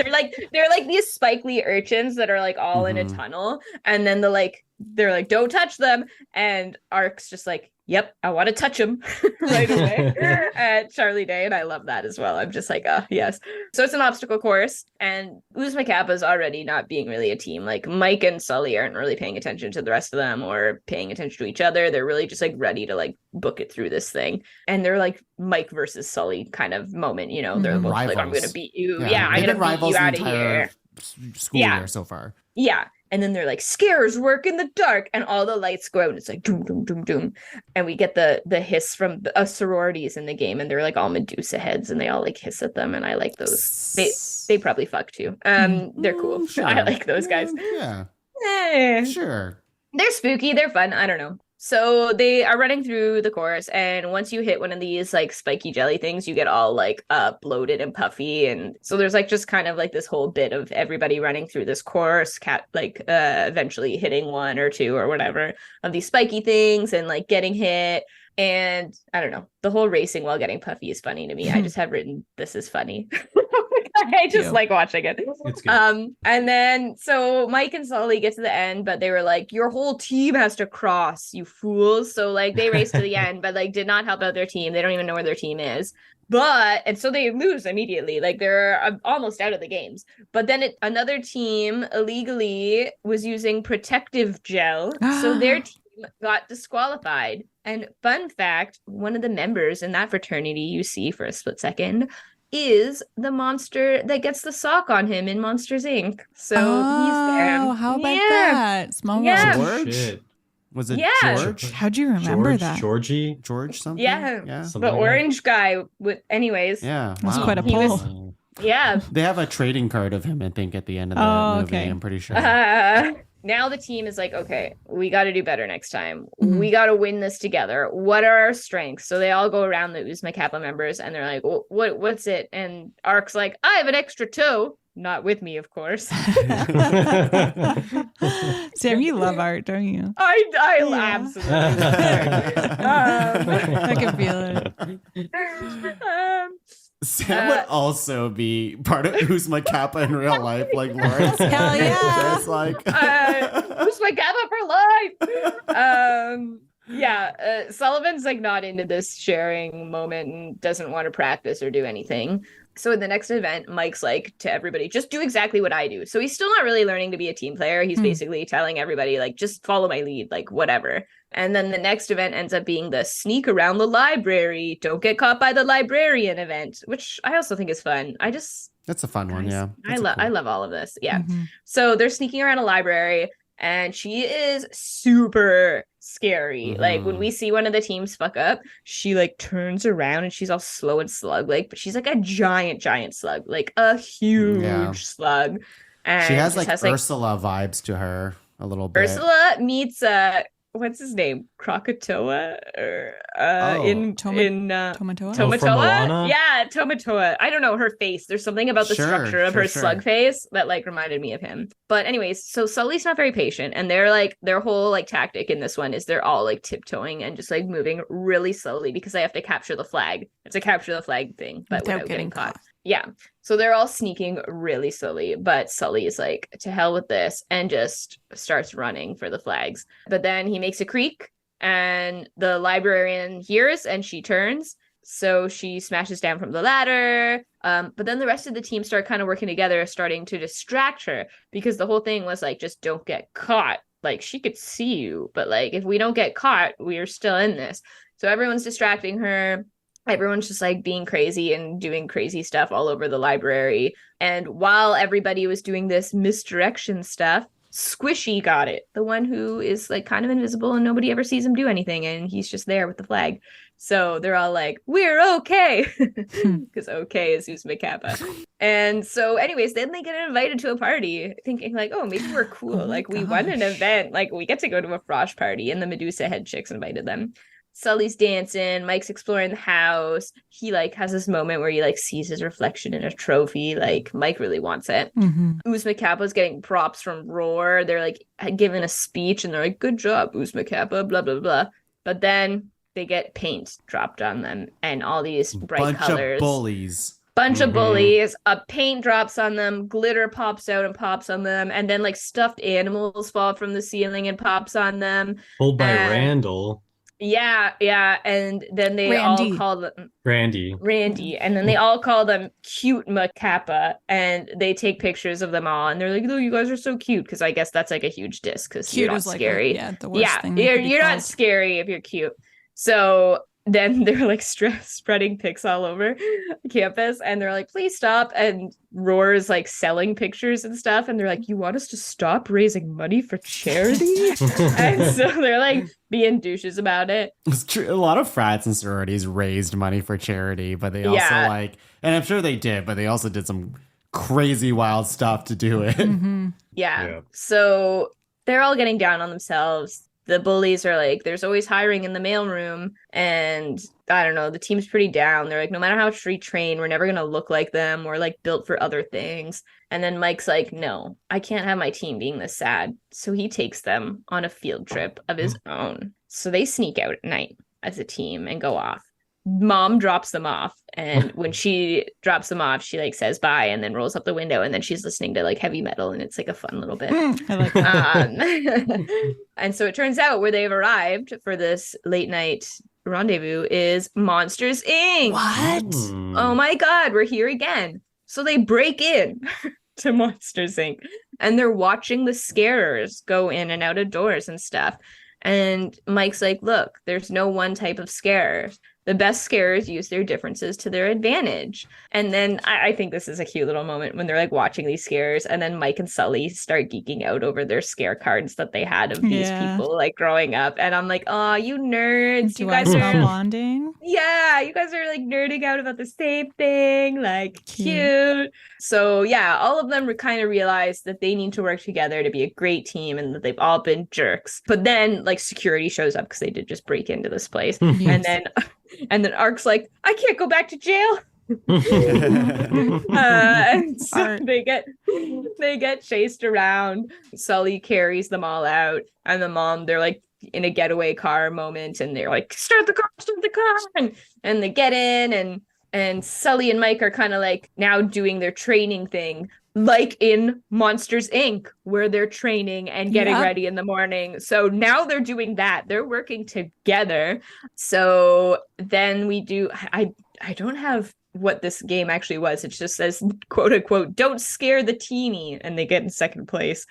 they're like these spikely urchins that are like all in a tunnel. And then they're like, don't touch them. And Ark's just like, yep, I want to touch him right away. At Charlie Day. And I love that as well. I'm just like, yes. So it's an obstacle course. And Uzma Kappa's already not being really a team. Like Mike and Sully aren't really paying attention to the rest of them or paying attention to each other. They're really just like ready to like book it through this thing. And they're like Mike versus Sully kind of moment. You know, they're both like, I'm going to beat you. Yeah, I'm going to beat you out of here. School year so far. Yeah. And then they're like, scares work in the dark. And all the lights go out, and it's like, doom, doom, doom, doom. And we get the hiss from sororities in the game. And they're like all Medusa heads, and they all like hiss at them. And I like those. They probably fuck too. They're cool. Sure. I like those guys. Yeah. Sure. They're spooky. They're fun. I don't know. So they are running through the course, and once you hit one of these like spiky jelly things, you get all like bloated and puffy. And so there's like just kind of like this whole bit of everybody running through this course, eventually hitting 1 or 2 or whatever of these spiky things and like getting hit. And I don't know, the whole racing while getting puffy is funny to me. I just have written, this is funny. I just like watching it. It's good. And then so Mike and Sully get to the end, but they were like, your whole team has to cross, you fools. So like they race to the end, but like did not help out their team. They don't even know where their team is. And so they lose immediately. Like they're almost out of the games. But then another team illegally was using protective gel. So their team got disqualified. And fun fact, one of the members in that fraternity you see for a split second is the monster that gets the sock on him in Monsters Inc. So he's there. Oh, how about that? Small Yeah. world. George? Shit. Was it Yeah. George? How'd you remember George, that? Georgie. George something? Yeah. Something The like orange guy with anyways. Yeah. That's Wow. quite a He was- pull. Yeah. They have a trading card of him, I think, at the end of the Oh, movie. okay. I'm pretty sure. Now the team is like, okay, we got to do better next time. We got to win this together. What are our strengths? So they all go around the Uzma Kappa members, and they're like, what's it? And Ark's like, I have an extra toe. Not with me, of course. Sam, you love art, don't you? I I can feel it. absolutely. Sam would also be part of Uzma Kappa in real life, like Lawrence. Hell yeah. Just like Who's my Kappa for life? Sullivan's like not into this sharing moment and doesn't want to practice or do anything. So in the next event, Mike's like to everybody, just do exactly what I do. So he's still not really learning to be a team player. He's basically telling everybody, like, just follow my lead, like, whatever. And then the next event ends up being the sneak around the library, don't get caught by the librarian event, which I also think is fun. that's a fun one, yeah. I love all of this. Yeah. So they're sneaking around a library, and she is super scary. Like when we see one of the teams fuck up, she like turns around and she's all slow and slug like, but she's like a giant slug, like a huge slug. And she has like Ursula vibes to her a little bit. Ursula meets what's his name? Krakatoa or Tomatoa? Tomatoa? Yeah, Tomatoa. I don't know her face. There's something about the structure of her slug face that like reminded me of him. But anyways, so Sully's not very patient, and they're like their whole like tactic in this one is they're all like tiptoeing and just like moving really slowly because they have to capture the flag. It's a capture the flag thing, but without getting caught. Yeah. So they're all sneaking really slowly, but Sully is like, to hell with this, and just starts running for the flags. But then he makes a creak, and the librarian hears, and she turns. So she smashes down from the ladder. But then the rest of the team start kind of working together, starting to distract her, because the whole thing was like, just don't get caught. Like, she could see you, but like, if we don't get caught, we are still in this. So everyone's distracting her. Everyone's just like being crazy and doing crazy stuff all over the library. And while everybody was doing this misdirection stuff, Squishy got it. The one who is like kind of invisible and nobody ever sees him do anything. And he's just there with the flag. So they're all like, we're okay. Because okay is Uzma Kappa. And so anyways, then they get invited to a party thinking like, oh, maybe we're cool. Like we won an event. Like we get to go to a frosh party. And the Medusa head chicks invited them. Sully's dancing, Mike's exploring the house. He like has this moment where he like sees his reflection in a trophy. Like Mike really wants it. Uzma Kappa's getting props from Roar. They're like giving a speech and they're like, good job, Uzma Kappa, blah, blah, blah. But then they get paint dropped on them and all these bright colors. Bunch of bullies. A paint drops on them, glitter pops out and pops on them, and then like stuffed animals fall from the ceiling and pops on them. Pulled by Randall. Yeah, and then they all call them Randy, and then they all call them cute Macappa, and they take pictures of them all, and they're like, "Oh, you guys are so cute," because I guess that's like a huge diss because you're not scary. The worst thing you're not scary if you're cute. So then they're like spreading pics all over campus, and they're like, please stop. And Roar is like selling pictures and stuff, and they're like, you want us to stop raising money for charity? And so they're like being douches about it. It's true. A lot of frats and sororities raised money for charity, but they also like, and I'm sure they did, but they also did some crazy wild stuff to do it. Yeah. So they're all getting down on themselves. The bullies are like, there's always hiring in the mailroom. And I don't know, the team's pretty down. They're like, no matter how much we train, we're never going to look like them. We're like built for other things. And then Mike's like, no, I can't have my team being this sad. So he takes them on a field trip of his own. So they sneak out at night as a team and go off. Mom drops them off, and when she drops them off, she like says bye and then rolls up the window, and then she's listening to like heavy metal, and it's like a fun little bit. I like that. And so it turns out where they've arrived for this late night rendezvous is Monsters Inc. What? Oh my god, we're here again. So they break in to Monsters Inc. and they're watching the scarers go in and out of doors and stuff. And Mike's like, look, there's no one type of scarers. The best scarers use their differences to their advantage. And then I think this is a cute little moment when they're like watching these scares, and then Mike and Sully start geeking out over their scare cards that they had of these people like growing up. And I'm like, oh, you nerds. You guys are bonding. Yeah, you guys are like nerding out about the same thing. Like cute. So yeah, all of them kind of realize that they need to work together to be a great team, and that they've all been jerks. But then like security shows up because they did just break into this place. And then Ark's like, I can't go back to jail. And so they get chased around. Sully carries them all out, and the mom, they're like in a getaway car moment, and they're like, start the car, and they get in, and And Sully and Mike are kind of like now doing their training thing, like in Monsters Inc., where they're training and getting ready in the morning. So now they're doing that. They're working together. So then we do, I don't have what this game actually was. It just says, quote unquote, don't scare the teeny. And they get in second place.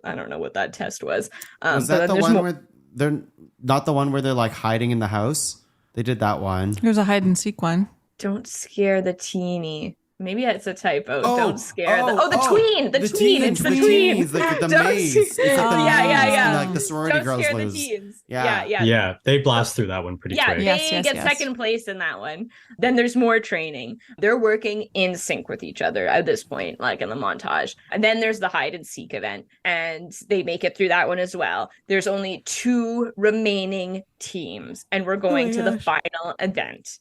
I don't know what that test was. Was that the one where they're not the one where they're like hiding in the house? They did that one. There's a hide and seek one. Don't scare the teeny. Maybe it's a typo. Don't scare the tween. The tween. It's the tween. It's like the maze. It's like the maze. Yeah. And like the sorority girls scare lose. the teens. Yeah. Yeah. They blast through that one pretty quick. They get second place in that one. Then there's more training. They're working in sync with each other at this point, like in the montage. And then there's the hide and seek event, and they make it through that one as well. There's only 2 remaining teams, and we're going to the final event.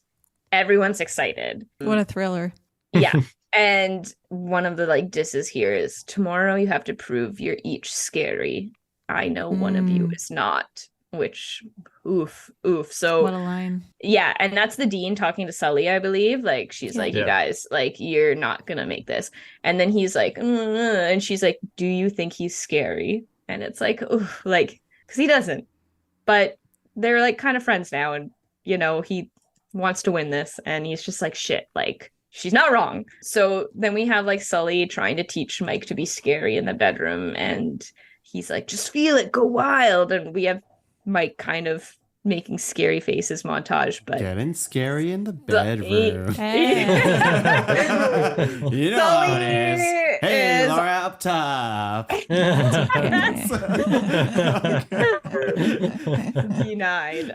Everyone's excited. What a thriller. Yeah. And one of the like disses here is, tomorrow you have to prove you're each scary. I know one of you is not, which oof. So what a line. Yeah. And that's the dean talking to Sully, I believe. Like, she's like, you guys, like, you're not going to make this. And then he's like, and she's like, do you think he's scary? And it's like, oof, like, because he doesn't. But they're like kind of friends now. And, you know, he wants to win this. And he's just like, shit, like, she's not wrong. So then we have like Sully trying to teach Mike to be scary in the bedroom. And he's like, just feel it, go wild. And we have Mike kind of making scary faces montage. But getting scary in the bedroom. You know Sully how it is. Hey, Laura up top. Denied.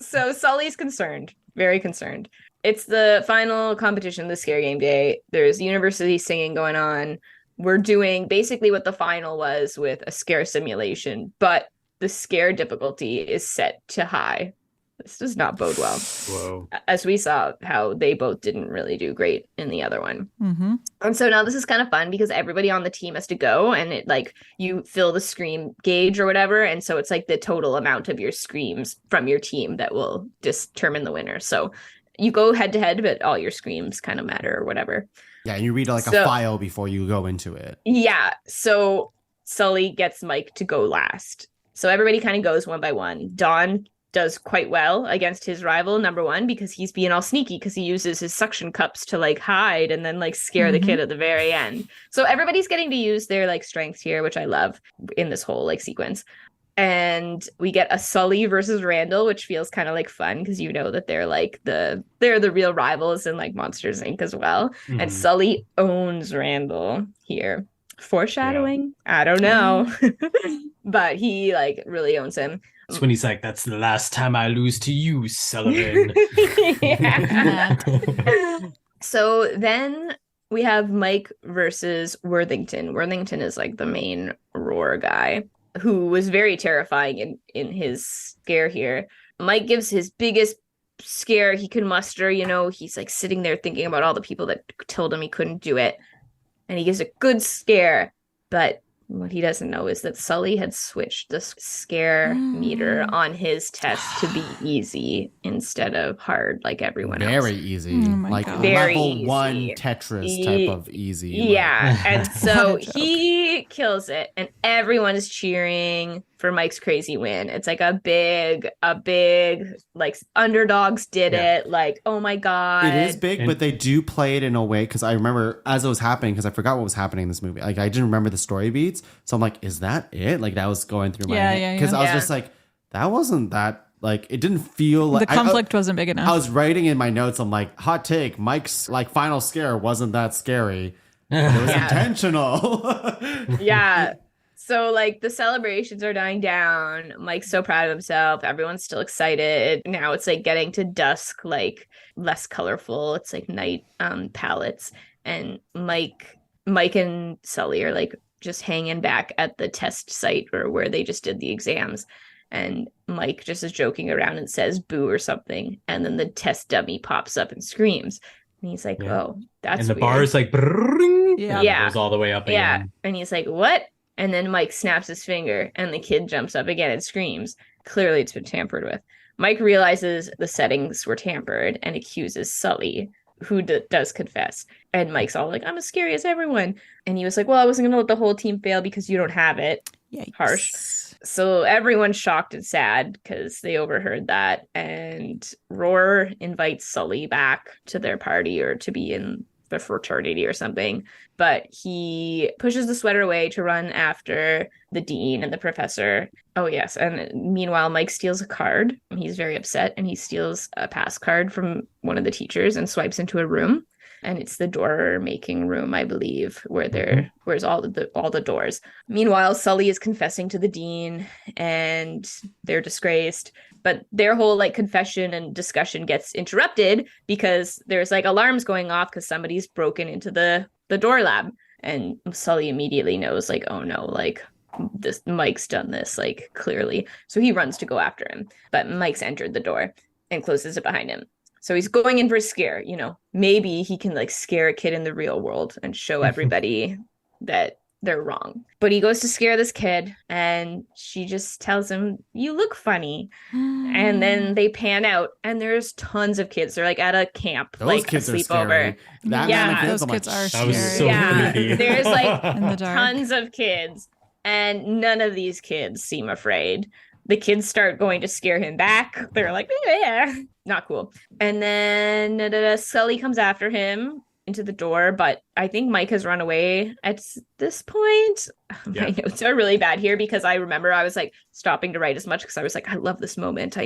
So Sully's concerned, very concerned. It's the final competition, the Scare Game Day. There's university singing going on. We're doing basically what the final was with a scare simulation, but the scare difficulty is set to high. This does not bode well. Whoa. As we saw how they both didn't really do great in the other one. Mm-hmm. And so now this is kind of fun because everybody on the team has to go, and it like you fill the scream gauge or whatever. And so it's like the total amount of your screams from your team that will determine the winner. So you go head to head, but all your screams kind of matter or whatever. Yeah, and you read like a file before you go into it. Yeah. So Sully gets Mike to go last. So everybody kind of goes one by one. Don does quite well against his rival, number 1, because he's being all sneaky because he uses his suction cups to like hide and then like scare the kid at the very end. So everybody's getting to use their like strengths here, which I love in this whole like sequence. And we get a Sully versus Randall, which feels kind of like fun because you know that they're like they're the real rivals in like Monsters Inc. as well. Mm-hmm. And Sully owns Randall here. Foreshadowing? Yeah. I don't know. But he like really owns him. It's when he's like, that's the last time I lose to you, Sullivan. So then we have Mike versus Worthington. Worthington is like the main roar guy who was very terrifying in his scare here. Mike gives his biggest scare he can muster. You know, he's like sitting there thinking about all the people that told him he couldn't do it. And he gives a good scare, but what he doesn't know is that Sully had switched the scare meter on his test to be easy instead of hard like everyone else. Very easy. Like very level easy. 1 Tetris type of easy. Yeah. And so he kills it and everyone is cheering for Mike's crazy win. It's like a big like underdogs did it. Like, oh my God. It is big, but they do play it in a way because I remember as it was happening, because I forgot what was happening in this movie. Like I didn't remember the story beats. So I'm like, is that it? Like that was going through my head. Because I was just like, that wasn't that, like, it didn't feel like the conflict wasn't big enough. I was writing in my notes, I'm like, hot take, Mike's like final scare wasn't that scary. But it was intentional. Yeah. So like the celebrations are dying down. Mike's so proud of himself. Everyone's still excited. Now it's like getting to dusk, like less colorful. It's like night palettes. And Mike and Sully are like just hanging back at the test site or where they just did the exams. And Mike just is joking around and says boo or something. And then the test dummy pops up and screams. And he's like, oh, that's and the weird. bar is like, brrrring, yeah. Goes all the way up again. Yeah. And he's like, what? And then Mike snaps his finger and the kid jumps up again and screams. Clearly it's been tampered with. Mike realizes the settings were tampered and accuses Sully, who does confess. And Mike's all like, I'm as scary as everyone. And he was like, well, I wasn't going to let the whole team fail because you don't have it. Yikes. Harsh. So everyone's shocked and sad because they overheard that. And Roar invites Sully back to their party or to be in the fraternity or something. But he pushes the sweater away to run after the dean and the professor. Oh, yes. And meanwhile, Mike steals a card. He's very upset and he steals a pass card from one of the teachers and swipes into a room. And it's the door making room, I believe, where's all the doors. Meanwhile, Sully is confessing to the dean and they're disgraced. But their whole like confession and discussion gets interrupted because there's like alarms going off because somebody's broken into the door lab. And Sully immediately knows like, oh no, like this Mike's done this, like clearly. So he runs to go after him. But Mike's entered the door and closes it behind him. So he's going in for a scare, you know, maybe he can like scare a kid in the real world and show everybody that they're wrong. But he goes to scare this kid and she just tells him, you look funny. And then they pan out and there's tons of kids. They're like at a camp, Those like kids a are sleepover. scary. Yeah, those kids are That was scary. so Yeah, creepy. there's like In the dark. tons of kids and none of these kids seem afraid. The kids start going to scare him back. They're like, yeah, not cool. And then Sully comes after him into the door, but I think Mike has run away at this point. My notes are really bad here because I remember I was like stopping to write as much because I was like, I love this moment. I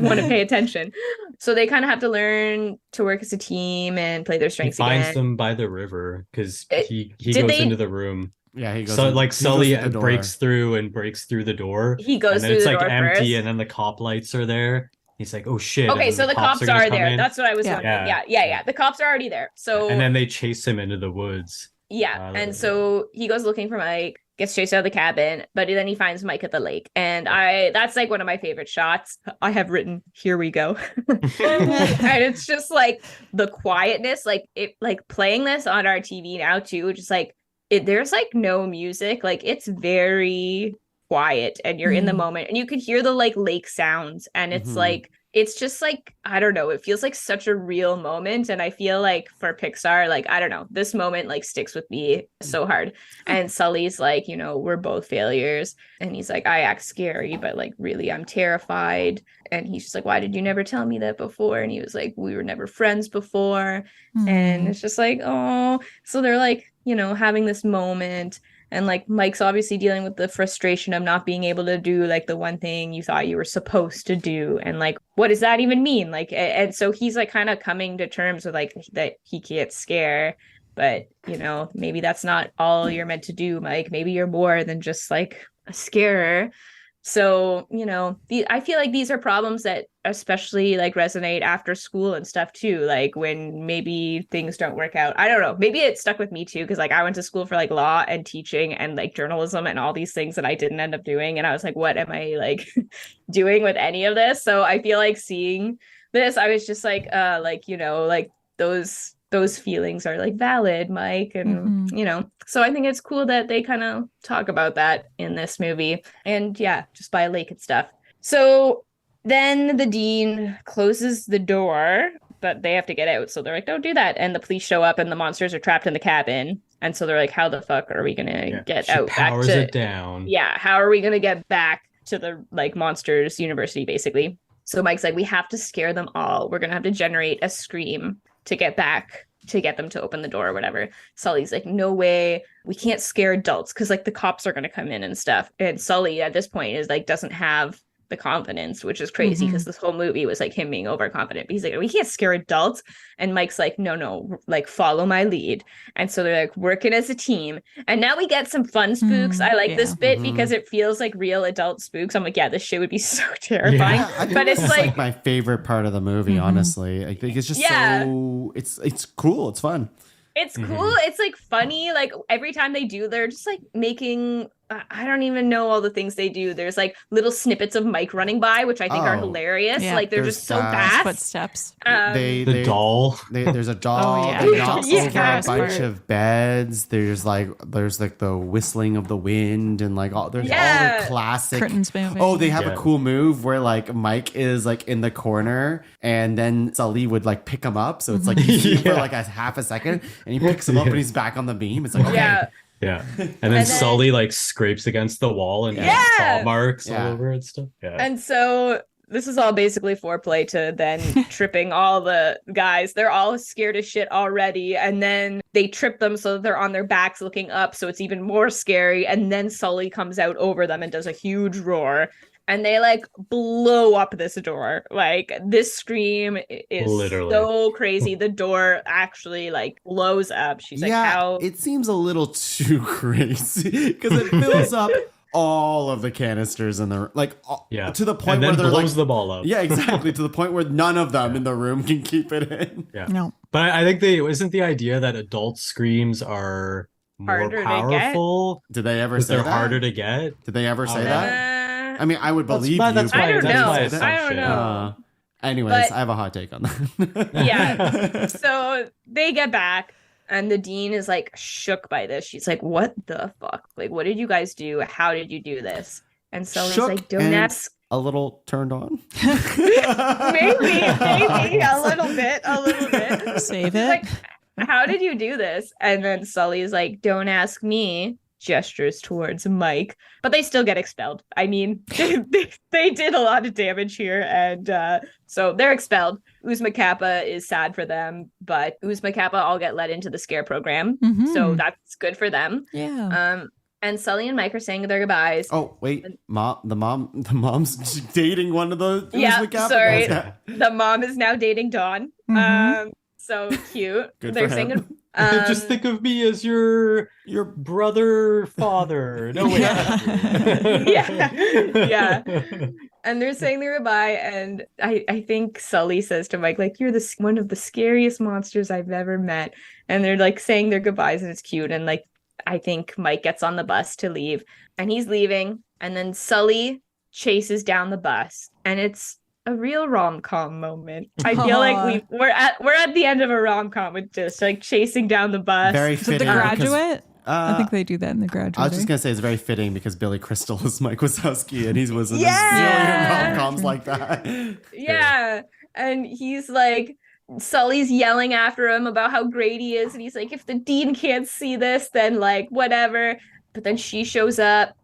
want to pay attention. So they kind of have to learn to work as a team and play their He strengths finds again. them by the river because he did goes they- into the room. Yeah, he goes. So like he Sully goes to the door. breaks through the door. He goes and then through it's the like door empty, first. and then the cop lights are there. He's like, oh shit. Okay, and so the cops gonna are come there. in. That's what I was Yeah. wondering. Yeah. The cops are already there. So And then they chase him into the woods. yeah, and so he goes looking for Mike, gets chased out of the cabin, but then he finds Mike at the lake. And that's like one of my favorite shots. I have written, here we go. And it's just like the quietness, like it like playing this on our TV now too, just like there's like no music, like it's very quiet and you're in the moment and you can hear the like lake sounds and it's like it's just like, I don't know, it feels like such a real moment. And I feel like for Pixar, like, I don't know, this moment like sticks with me so hard. And Sully's like, you know, we're both failures. And he's like, I act scary, but like, really, I'm terrified. And he's just like, why did you never tell me that before? And he was like, we were never friends before. And it's just like, oh, so they're like, you know, having this moment. And like Mike's obviously dealing with the frustration of not being able to do like the one thing you thought you were supposed to do. And like, what does that even mean? Like, and so he's like kind of coming to terms with like that he can't scare, but you know, maybe that's not all you're meant to do, Mike. Maybe you're more than just like a scarer. So, you know, I feel like these are problems that especially like resonate after school and stuff too. Like when maybe things don't work out. I don't know. Maybe it stuck with me too. Because like I went to school for like law and teaching and like journalism and all these things that I didn't end up doing. And I was like, what am I like doing with any of this? So I feel like seeing this, I was just like, you know, like those feelings are like valid, Mike. And, you know, so I think it's cool that they kind of talk about that in this movie. And yeah, just by a lake and stuff. So then the dean closes the door, but they have to get out. So they're like, don't do that. And the police show up and the monsters are trapped in the cabin. And so they're like, how the fuck are we going to get She out? powers back to it down. Yeah. How are we going to get back to the like monsters university, basically? So Mike's like, we have to scare them all. We're going to have to generate a scream to get back to get them to open the door or whatever. Sully's like, no way, we can't scare adults because like the cops are going to come in and stuff. And Sully at this point is like doesn't have the confidence, which is crazy because this whole movie was like him being overconfident. But he's like, we can't scare adults. And Mike's like, no, like follow my lead. And so they're like working as a team. And now we get some fun spooks. I like this bit because it feels like real adult spooks. I'm like, yeah, this shit would be so terrifying. Yeah, I think but this it's is like my favorite part of the movie. Honestly, I think it's just so it's cool. It's fun. it's cool. It's like funny. Like every time they do, they're just like making I don't even know all the things they do. There's like little snippets of Mike running by, which I think are Oh. hilarious. Yeah. Like they're There's just so that. fast. Footsteps. The doll. There's a doll. Oh, yeah. They knock Yeah. over a Scariest bunch part. of beds. There's like the whistling of the wind and like all there's all Yeah. the classic Curtains moving. Oh, they have Yeah. a cool move where like Mike is like in the corner and then Sully would like pick him up. So it's like you see him for Yeah. like a half a second and he picks him up and he's back on the beam. It's like, okay. Yeah. Yeah. And then- then Sully like scrapes against the wall and has Yeah. claw marks Yeah. all over and stuff. Yeah. And so this is all basically foreplay to then tripping all the guys. They're all scared as shit already. And then they trip them so that they're on their backs looking up. So it's even more scary. And then Sully comes out over them and does a huge roar. And they like blow up this door. Like this scream is Literally. so crazy. The door actually like blows up. She's like, how? It seems a little too crazy because it fills up all of the canisters in the like Yeah. to the point and where then they're blows like the ball up. yeah, exactly, to the point where none of them in the room can keep it in. Yeah. No. But I think isn't the idea that adult screams are more Harder to get? powerful Did they ever because say they're that? harder to get? Did they ever say Oh, that? I mean, I would believe my- you. that's but my- I don't did they know. say my that? I don't assumption. know. Anyways, But- I have a hot take on that. Yeah. So they get back, and the dean is like shook by this. She's like, "What the fuck? Like, what did you guys do? How did you do this?" And Sully's Shook like, "Don't and ask." a little turned on. Maybe a little bit. Save She's it. like, "How did you do this?" And then Sully's like, "Don't ask me." Gestures towards Mike, but they still get expelled. I mean, they did a lot of damage here, and so they're expelled. Uzma Kappa is sad for them, but Uzma Kappa all get let into the scare program, Mhm. so that's good for them. Yeah. And Sully and Mike are saying their goodbyes. Oh wait, the mom's dating one of the Yeah, Uzma Kappa sorry. guys. The mom is now dating Dawn. Mhm. So cute. Good They're for saying him. Just think of me as your brother father. No way. Yeah. And they're saying their goodbye, and I think Sully says to Mike, like, "You're one of the scariest monsters I've ever met." And they're like saying their goodbyes, and it's cute. And like, I think Mike gets on the bus to leave, and he's leaving, and then Sully chases down the bus, and it's a real rom-com moment. I feel like we're at the end of a rom-com with just like chasing down the bus. Very Is it fitting. The because, Graduate? I think they do that in The Graduate. I was just gonna say it's very fitting because Billy Crystal is Mike Wazowski and he was in Yeah. a zillion rom-coms like that. Yeah. And he's like, Sully's yelling after him about how great he is. And he's like, if the dean can't see this, then like, whatever. But then she shows up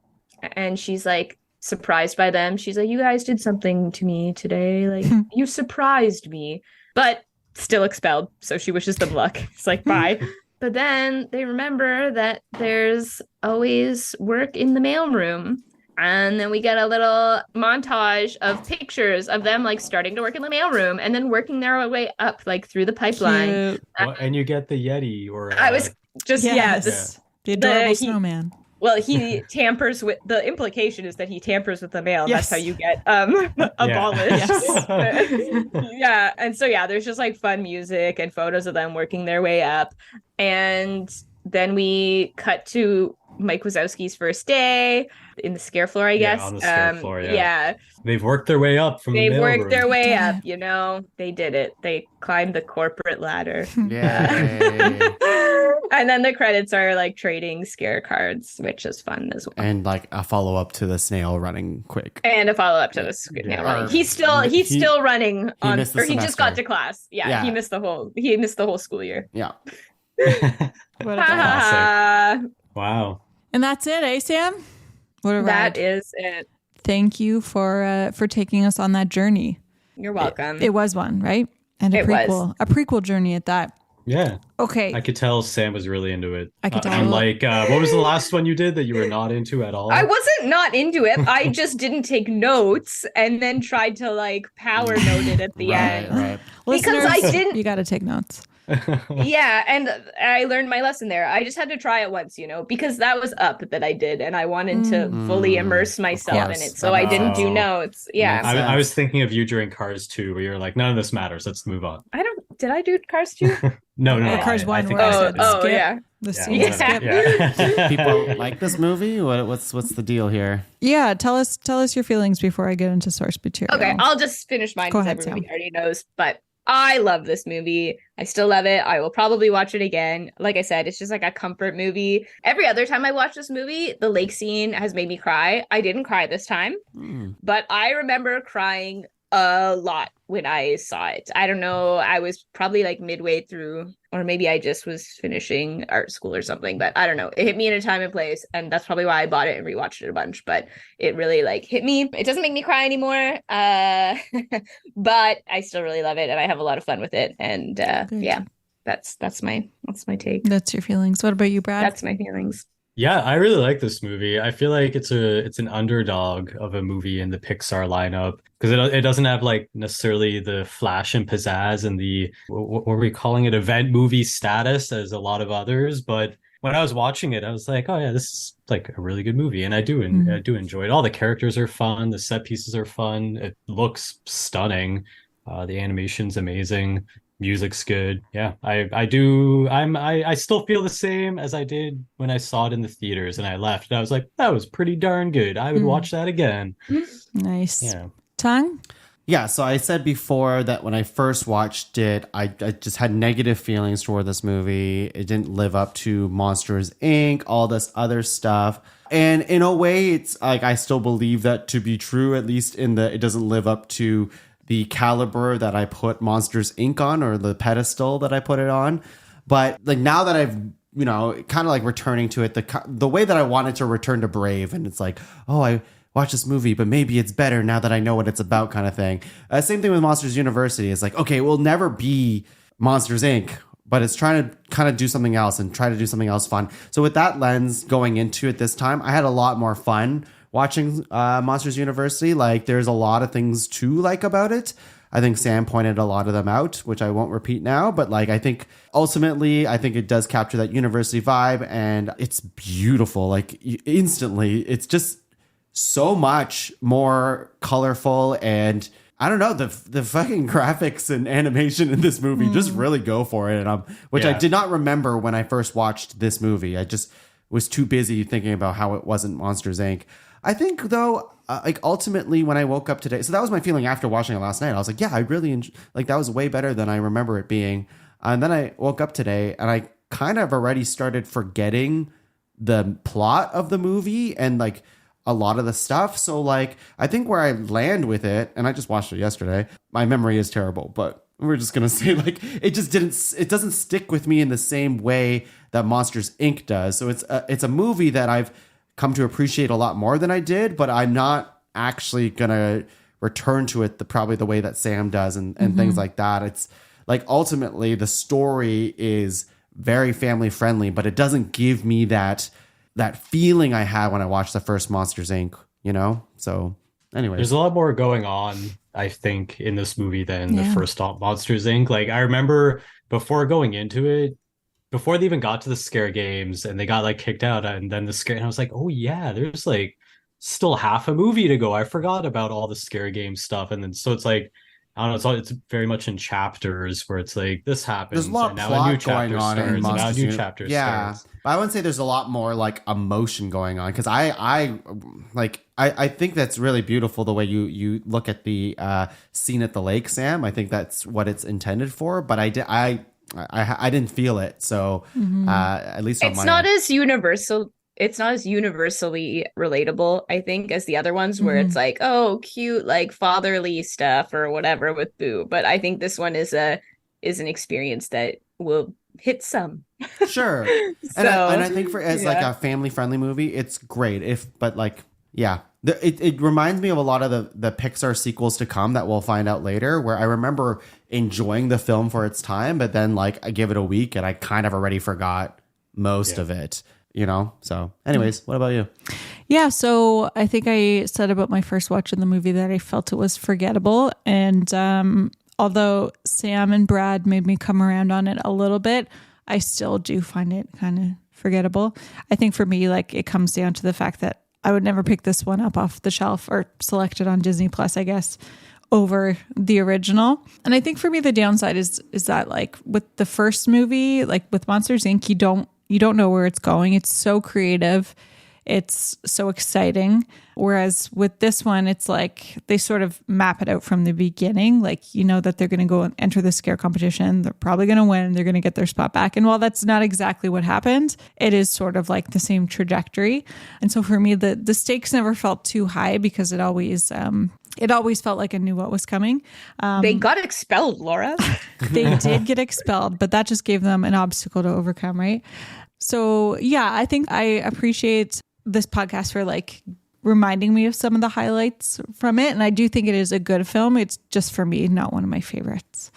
and she's like surprised by them. She's like, you guys did something to me today. Like, you surprised me. But still expelled. So she wishes them luck. It's like, bye. But then they remember that there's always work in the mailroom. And then we get a little montage of pictures of them like starting to work in the mailroom and then working their way up like through the pipeline. Cute. Well, and you get the Yeti or I was just Yes. The adorable he- snowman. well, he tampers with the implication is that he tampers with the mail. Yes. That's how you get abolished. Yeah. And so yeah, there's just like fun music and photos of them working their way up. And then we cut to Mike Wazowski's first day in the scare floor, I Yeah, guess. on the scare floor, yeah. Yeah. They've worked their way up from They've the worked mailroom. their way Done up, it. you know. They did it. They climbed the corporate ladder. Yay. And then the credits are like trading scare cards, which is fun as well. And like a follow-up to the snail running quick. And a follow up to the screen. Yeah. Or- He's still he- running on, missed the or he just got semester. to class. Yeah, Yeah. he missed the whole school year. Yeah. What a guy. Classic. Wow. And that's it, eh, Sam? What a That ride. is it. Thank you for taking us on that journey. You're welcome. It was one, right? And a It was. prequel. A prequel journey at that. Yeah. Okay. I could tell Sam was really into it. I could tell. Unlike, what was the last one you did that you were not into at all? I wasn't not into it. I just didn't take notes and then tried to like power note it at the end. Right. Because I Listeners, didn't- You got to take notes. Yeah, and I learned my lesson there. I just had to try it once, you know, because that was up that I did, and I wanted to fully immerse myself in course. it. So I didn't do Oh. notes. Yeah, Makes I was thinking of you during Cars 2, where you're like, none of this matters. Let's move on. I don't. Did I do Cars 2? No. Cars I 1 think where I I said did. skip. yeah. The Yeah, scene one of skip. yeah. People like this movie? What's the deal here? Yeah, tell us your feelings before I get into source material. Okay, I'll just finish mine Go because ahead, everybody Sam. already knows. But I love this movie. I still love it. I will probably watch it again. Like I said, it's just like a comfort movie. Every other time I watch this movie, the lake scene has made me cry. I didn't cry this time, but I remember crying a lot when I saw it. I don't know. I was probably like midway through, or maybe I just was finishing art school or something, but I don't know. It hit me in a time and place, and that's probably why I bought it and rewatched it a bunch. But it really like hit me. It doesn't make me cry anymore, but I still really love it, and I have a lot of fun with it. And yeah, that's my take. That's your feelings. What about you, Brad? That's my feelings. Yeah, I really like this movie. I feel like it's an underdog of a movie in the Pixar lineup because it doesn't have like necessarily the flash and pizzazz and the what were we calling it, event movie status as a lot of others. But when I was watching it, I was like, oh yeah, this is like a really good movie, and I do enjoy it. All the characters are fun, the set pieces are fun. It looks stunning. The animation's amazing. Music's good. Yeah, I still feel the same as I did when I saw it in the theaters and I left. And I was like, that was pretty darn good. I would watch that again. Nice. Yeah. Tongue? Yeah, so I said before that when I first watched it, I just had negative feelings toward this movie. It didn't live up to Monsters Inc., all this other stuff. And in a way, it's like I still believe that to be true, at least in the it doesn't live up to the caliber that I put Monsters Inc. on, or the pedestal that I put it on. But like now that I've, kind of like returning to it, the way that I wanted to return to Brave, and it's like, oh, I watch this movie, but maybe it's better now that I know what it's about, kind of thing. Same thing with Monsters University. It's like, okay, it will never be Monsters Inc., but it's trying to kind of do something else and try to do something else fun. So with that lens going into it this time, I had a lot more fun watching Monsters University. Like, there's a lot of things to like about it. I think Sam pointed a lot of them out, which I won't repeat now. But like, I think ultimately, I think it does capture that university vibe, and it's beautiful. Like instantly, it's just so much more colorful, and I don't know, the fucking graphics and animation in this movie just really go for it. And which I did not remember when I first watched this movie. I just was too busy thinking about how it wasn't Monsters Inc. I think, though, like ultimately when I woke up today, so that was my feeling after watching it last night. I was like, yeah, I really like that was way better than I remember it being. And then I woke up today and I kind of already started forgetting the plot of the movie and like a lot of the stuff. So like, I think where I land with it, and I just watched it yesterday, my memory is terrible, but we're just going to say like, it doesn't stick with me in the same way that Monsters Inc. does. So it's a movie that I've come to appreciate a lot more than I did, but I'm not actually gonna return to it probably the way that Sam does and things like that. It's like ultimately the story is very family friendly, but it doesn't give me that feeling I had when I watched the first Monsters Inc. So anyway, there's a lot more going on, I think, in this movie than the first Monsters Inc. Like I remember before going into it, before they even got to the scare games and they got like kicked out and then the scare, and I was like, oh yeah, there's like still half a movie to go. I forgot about all the scare game stuff. And then so it's like, I don't know, it's very much in chapters where it's like this happens. There's a lot of plot going on in Monsters Inc. New chapter starts. But I wouldn't say there's a lot more like emotion going on, because I think that's really beautiful the way you look at the scene at the lake, Sam. I think that's what it's intended for, but I didn't feel it, so at least on it's my not end. as universal. It's not as universally relatable, I think, as the other ones where it's like, oh, cute, like fatherly stuff or whatever with Boo. But I think this one is an experience that will hit some. Sure, and I think for as like a family friendly movie, it's great. It reminds me of a lot of the Pixar sequels to come that we'll find out later, where I remember enjoying the film for its time, but then like I give it a week and I kind of already forgot most of it, So anyways, what about you? Yeah, so I think I said about my first watch of the movie that I felt it was forgettable. And although Sam and Brad made me come around on it a little bit, I still do find it kind of forgettable. I think for me, like it comes down to the fact that I would never pick this one up off the shelf or select it on Disney Plus, I guess, over the original. And I think for me, the downside is that like with the first movie, like with Monsters Inc., you don't you don't know where it's going. It's so creative. It's so exciting. Whereas with this one, it's like they sort of map it out from the beginning. Like, you know that they're going to go and enter the scare competition. They're probably going to win. They're going to get their spot back. And while that's not exactly what happened, it is sort of like the same trajectory. And so for me, the stakes never felt too high because it always felt like I knew what was coming. They got expelled, Laura. They did get expelled, but that just gave them an obstacle to overcome, right? So yeah, I think I appreciate this podcast for like reminding me of some of the highlights from it. And I do think it is a good film. It's just for me, not one of my favorites.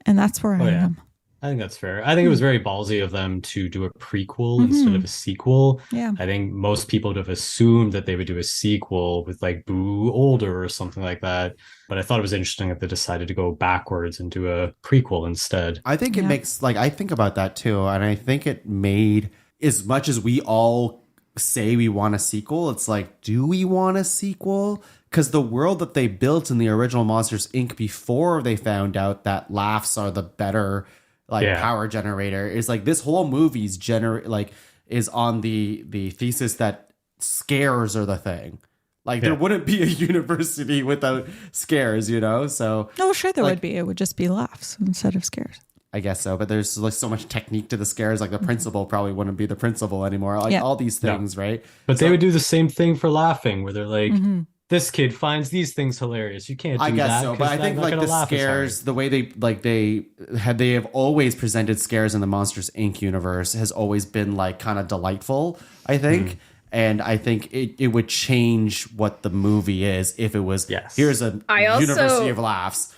And that's where I am. I think that's fair. I think it was very ballsy of them to do a prequel instead of a sequel. Yeah. I think most people would have assumed that they would do a sequel with like Boo older or something like that. But I thought it was interesting that they decided to go backwards and do a prequel instead. I think it makes, like, I think about that too. And I think it made, as much as we all say we want a sequel, it's like, do we want a sequel? Because the world that they built in the original Monsters Inc. before they found out that laughs are the better power generator is like, this whole movie's is on the thesis that scares are the thing. Like there wouldn't be a university without scares, you know? So no, sure there would be. It would just be laughs instead of scares. I guess so, but there's like so much technique to the scares. Like the principal probably wouldn't be the principal anymore. Like all these things, right? But they would do the same thing for laughing, where they're like, this kid finds these things hilarious. You can't do that. I guess so, but I think like the scares, the way they have always presented scares in the Monsters Inc. universe has always been like kind of delightful, I think. And I think it would change what the movie is if it was, here's a university of laughs.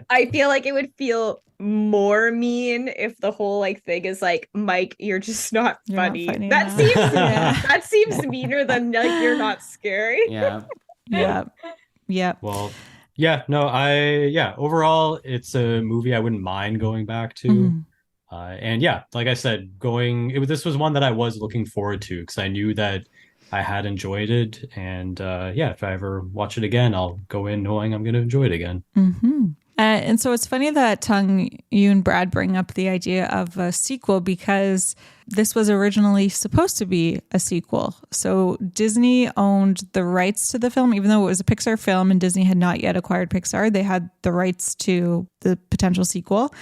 I feel like it would feel more mean if the whole like thing is like, Mike, you're just not funny. That seems meaner than like you're not scary. Yeah. Well, overall it's a movie I wouldn't mind going back to. And like I said, this was one that I was looking forward to because I knew that I had enjoyed it. And if I ever watch it again, I'll go in knowing I'm going to enjoy it again. And so it's funny that Tung, you and Brad bring up the idea of a sequel because this was originally supposed to be a sequel. So Disney owned the rights to the film, even though it was a Pixar film and Disney had not yet acquired Pixar. They had the rights to the potential sequel.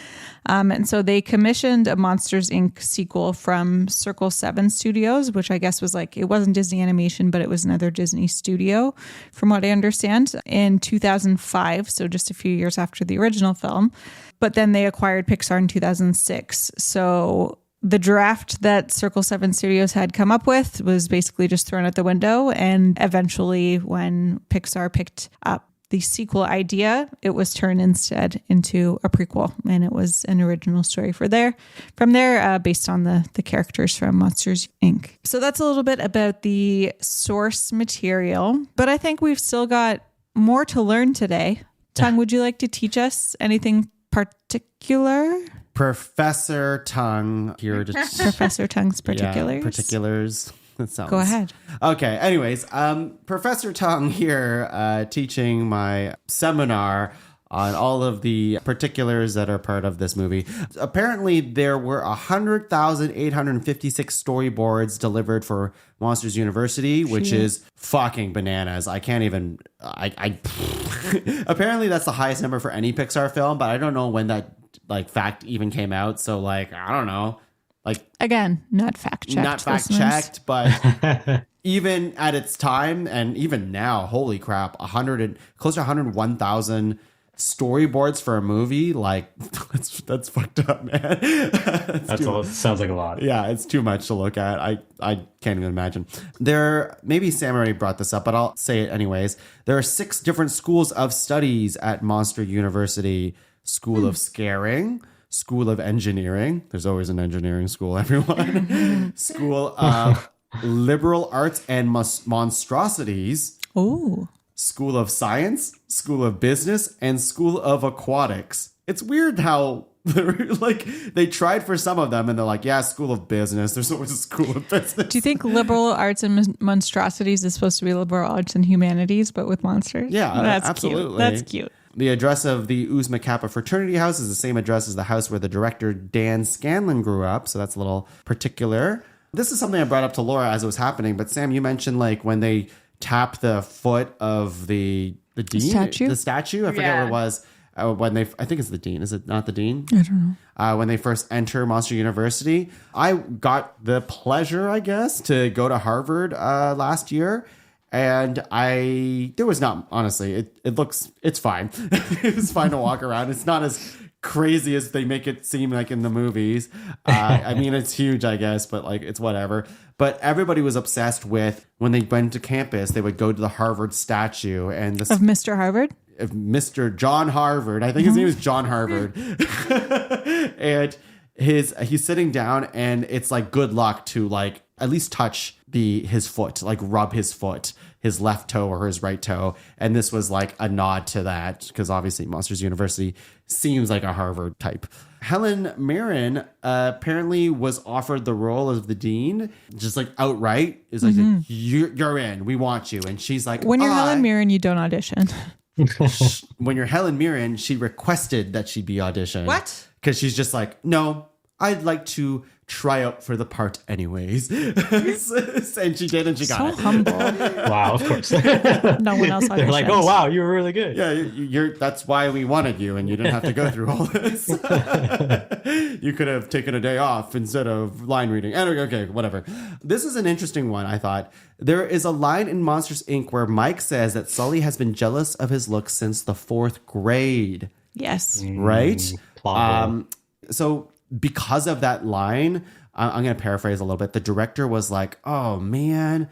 And so they commissioned a Monsters, Inc. sequel from Circle 7 Studios, which I guess was like, it wasn't Disney Animation, but it was another Disney studio, from what I understand, in 2005. So just a few years after the original film. But then they acquired Pixar in 2006. So the draft that Circle 7 Studios had come up with was basically just thrown out the window. And eventually, when Pixar picked up the sequel idea, it was turned instead into a prequel. And it was an original story from there, based on the characters from Monsters, Inc. So that's a little bit about the source material. But I think we've still got more to learn today. Tung, would you like to teach us anything particular? Professor Tung here to Professor Tung's particulars. Yeah, particulars. That sounds. Go ahead. Okay. Anyways, Professor Tung here teaching my seminar on all of the particulars that are part of this movie. Apparently, there were 100,856 storyboards delivered for Monsters University, which is fucking bananas. I can't even. Apparently, that's the highest number for any Pixar film, but I don't know when that fact even came out. So I don't know. Again, not fact checked, but even at its time and even now, holy crap, close to 101,000 storyboards for a movie. That's fucked up, man. Sounds like a lot. Yeah, it's too much to look at. I can't even imagine. Maybe Sam already brought this up, but I'll say it anyways. There are 6 different schools of studies at Monster University. School of Scaring, School of Engineering. There's always an engineering school, everyone. School of Liberal Arts and Monstrosities. Oh. School of Science, School of Business, and School of Aquatics. It's weird how they tried for some of them and they're like, yeah, School of Business. There's always a School of Business. Do you think liberal arts and monstrosities is supposed to be liberal arts and humanities, but with monsters? Yeah, that's absolutely. Cute. That's cute. The address of the Uzma Kappa fraternity house is the same address as the house where the director Dan Scanlon grew up. So that's a little particular. This is something I brought up to Laura as it was happening. But Sam, you mentioned like when they tap the foot of the dean, the statue. I forget what it was. When they, I think it's the dean. Is it not the dean? I don't know. When they first enter Monster University, I got the pleasure, I guess, to go to Harvard last year. And there was not, honestly, it's fine. It's fine to walk around. It's not as crazy as they make it seem like in the movies. I mean, it's huge, I guess, but like, it's whatever. But everybody was obsessed with when they went to campus, they would go to the Harvard statue and this Of Mr. Harvard? Of Mr. John Harvard. I think his name is John Harvard. And he's sitting down and it's like good luck to like at least touch his foot, like rub his foot, his left toe or his right toe. And this was like a nod to that because obviously Monsters University seems like a Harvard type. Helen Mirren apparently was offered the role of the dean, just like outright is like, you're in, we want you. And she's like, when you're Helen Mirren, you don't audition. When you're Helen Mirren, she requested that she be auditioned. What? Because she's just like, no, I'd like to try out for the part anyways. And she did, and she got it. So humble. Wow, of course. No one else auditioned. They're like, oh, wow, you were really good. Yeah, that's why we wanted you, and you didn't have to go through all this. You could have taken a day off instead of line reading. Okay, whatever. This is an interesting one, I thought. There is a line in Monsters, Inc. where Mike says that Sully has been jealous of his looks since the 4th grade. Yes. Right? Plausible. So because of that line, I'm going to paraphrase a little bit. The director was like, oh, man,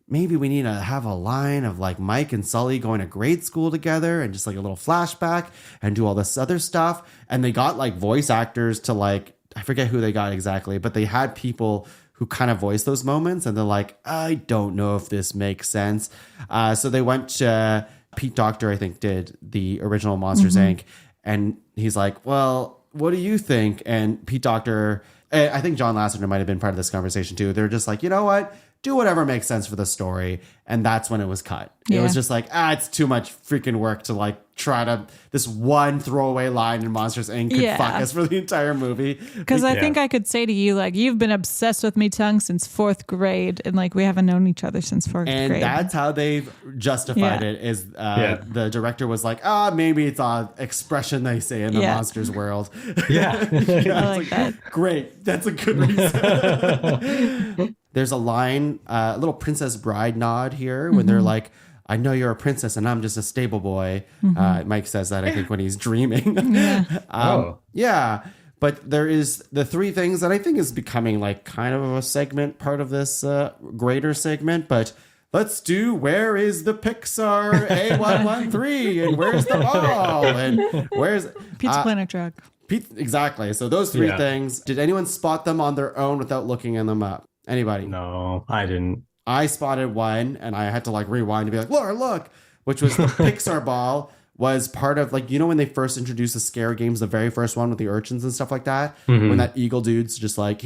maybe we need to have a line of like Mike and Sully going to grade school together and just like a little flashback and do all this other stuff. And they got like voice actors to like, I forget who they got exactly, but they had people who kind of voice those moments. And they're like, I don't know if this makes sense. So they went to Pete Docter, I think, did the original Monsters, Inc. And he's like, well, what do you think? And Pete Docter, I think John Lasseter might have been part of this conversation too. They're just like, you know what? Do whatever makes sense for the story. And that's when it was cut. It was just like, it's too much freaking work to like try to, this one throwaway line in Monsters, Inc. could fuck us for the entire movie. Because I think I could say to you, like, you've been obsessed with me tongue since 4th grade. And like, we haven't known each other since 4th grade. And that's how they've justified it is the director was like, maybe it's an expression they say in the monsters world. Yeah. I like that. Great. That's a good reason. There's a line, a little Princess Bride nod here when they're like, I know you're a princess and I'm just a stable boy. Mike says that, I think, when he's dreaming. Yeah. But there is the 3 things that I think is becoming like kind of a segment, part of this greater segment. But let's do where is the Pixar A113 and where's the ball and where's Pizza Planet truck. Exactly. So those 3 things. Did anyone spot them on their own without looking them up? Anybody? No, I didn't. I spotted one and I had to like rewind to be like, Laura, look, which was the Pixar ball was part of like, you know, when they first introduced the scare games, the very first one with the urchins and stuff like that, when that eagle dude's just like,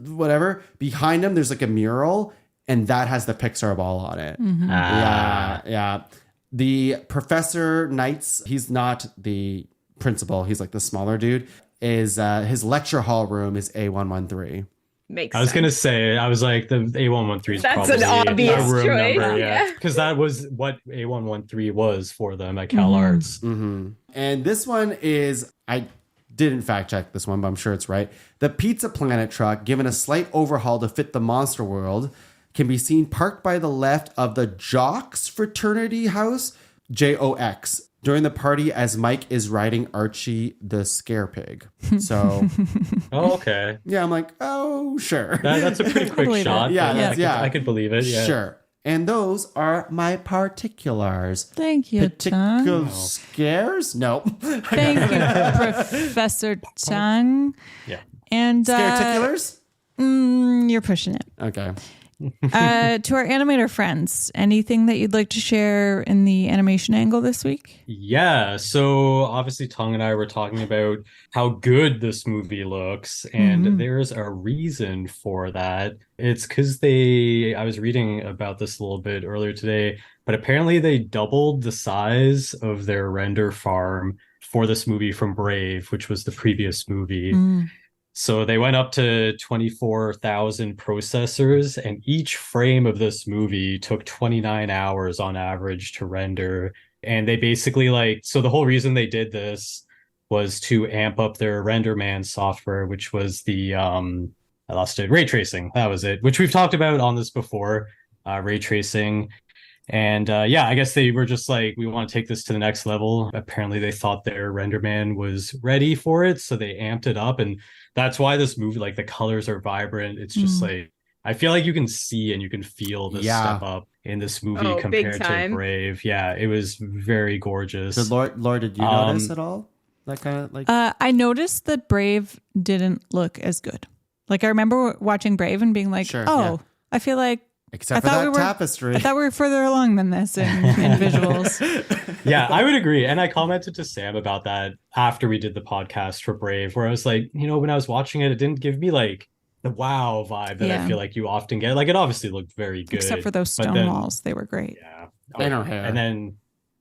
whatever. Behind him, there's like a mural and that has the Pixar ball on it. Yeah. The Professor Knights, he's not the principal. He's like the smaller dude, is his lecture hall room is A113. Makes I was sense. going to say, I was like, the A113 is That's probably an obvious a room choice, number. yeah. Because that was what A113 was for them at Cal Arts. And this one is, I didn't fact check this one, but I'm sure it's right. The Pizza Planet truck, given a slight overhaul to fit the monster world, can be seen parked by the left of the Jocks fraternity house, JOX, during the party as Mike is riding Archie the Scare Pig. So, Oh, okay. yeah, I'm like, oh, sure. That's a pretty quick believe shot. it. Yeah, but I could believe it. Yeah. Sure. And those are my particulars. Thank you, Tang. Particular scares? Nope. Thank you, Professor Tang. Yeah. And Scareticulars? you're pushing it. Okay. To our animator friends, anything that you'd like to share in the animation angle this week? Yeah, so obviously Tong and I were talking about how good this movie looks, and there's a reason for that. It's because I was reading about this a little bit earlier today, but apparently they doubled the size of their render farm for this movie from Brave, which was the previous movie. So they went up to 24,000 processors, and each frame of this movie took 29 hours on average to render. And they basically so the whole reason they did this was to amp up their RenderMan software, which was the I lost it, ray tracing. That was it, which we've talked about on this before, ray tracing. And yeah, I guess they were just like, we want to take this to the next level. Apparently they thought their RenderMan was ready for it, so they amped it up. And that's why this movie, like the colors are vibrant. It's just like, I feel like you can see and you can feel the step up in this movie compared to Brave. Yeah, it was very gorgeous. So Laura, did you notice at all? That kind of like I noticed that Brave didn't look as good. Like I remember watching Brave and being like, I feel like except for that tapestry. I thought we were further along than this in visuals. Yeah, I would agree. And I commented to Sam about that after we did the podcast for Brave, where I was like, when I was watching it, it didn't give me like the wow vibe that I feel like you often get. Like it obviously looked very good. Except for those stone walls. They were great. Yeah. And her hair.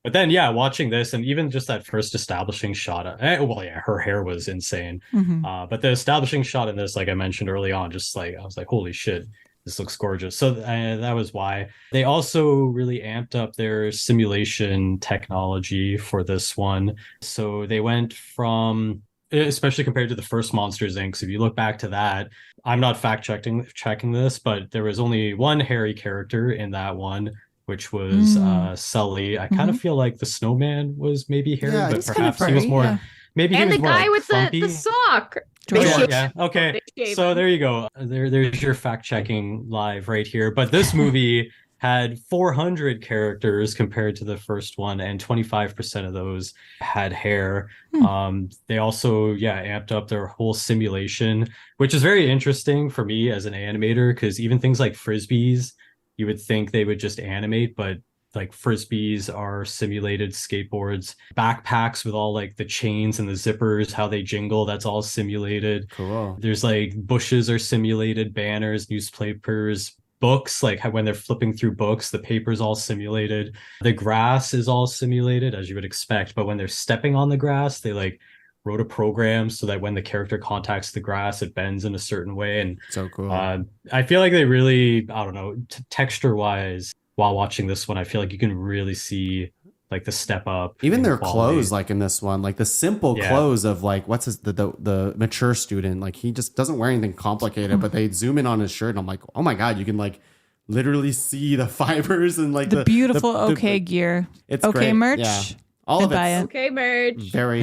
But then, watching this and even just that first establishing shot, her hair was insane. But the establishing shot in this, like I mentioned early on, just like, I was like, holy shit, this looks gorgeous. So that was why. They also really amped up their simulation technology for this one. So they went from, especially compared to the first Monsters Inc. So if you look back to that, I'm not checking this, but there was only one hairy character in that one, which was Sully. I kind of feel like the snowman was maybe hairy, but perhaps he was more. Maybe he was more. And the guy with the sock. Yeah. Okay. So there you go. There's your fact checking live right here. But this movie had 400 characters compared to the first one, and 25% of those had hair. They also amped up their whole simulation, which is very interesting for me as an animator, because even things like frisbees, you would think they would just animate, but like frisbees are simulated skateboards. Backpacks with all like the chains and the zippers, how they jingle, that's all simulated. Cool. There's like bushes are simulated, banners, newspapers, books, like when they're flipping through books, the paper's all simulated. The grass is all simulated, as you would expect, but when they're stepping on the grass, they like wrote a program so that when the character contacts the grass, it bends in a certain way. And so cool. I feel like they really, I don't know, texture wise, while watching this one, I feel like you can really see like the step up. Even their clothes, like in this one, like the simple clothes of like, what's the mature student, like he just doesn't wear anything complicated, but they zoom in on his shirt and I'm like, oh my God, you can like literally see the fibers and like the beautiful gear. It's okay great. Merch. Yeah. All of it. Okay, merch. Very,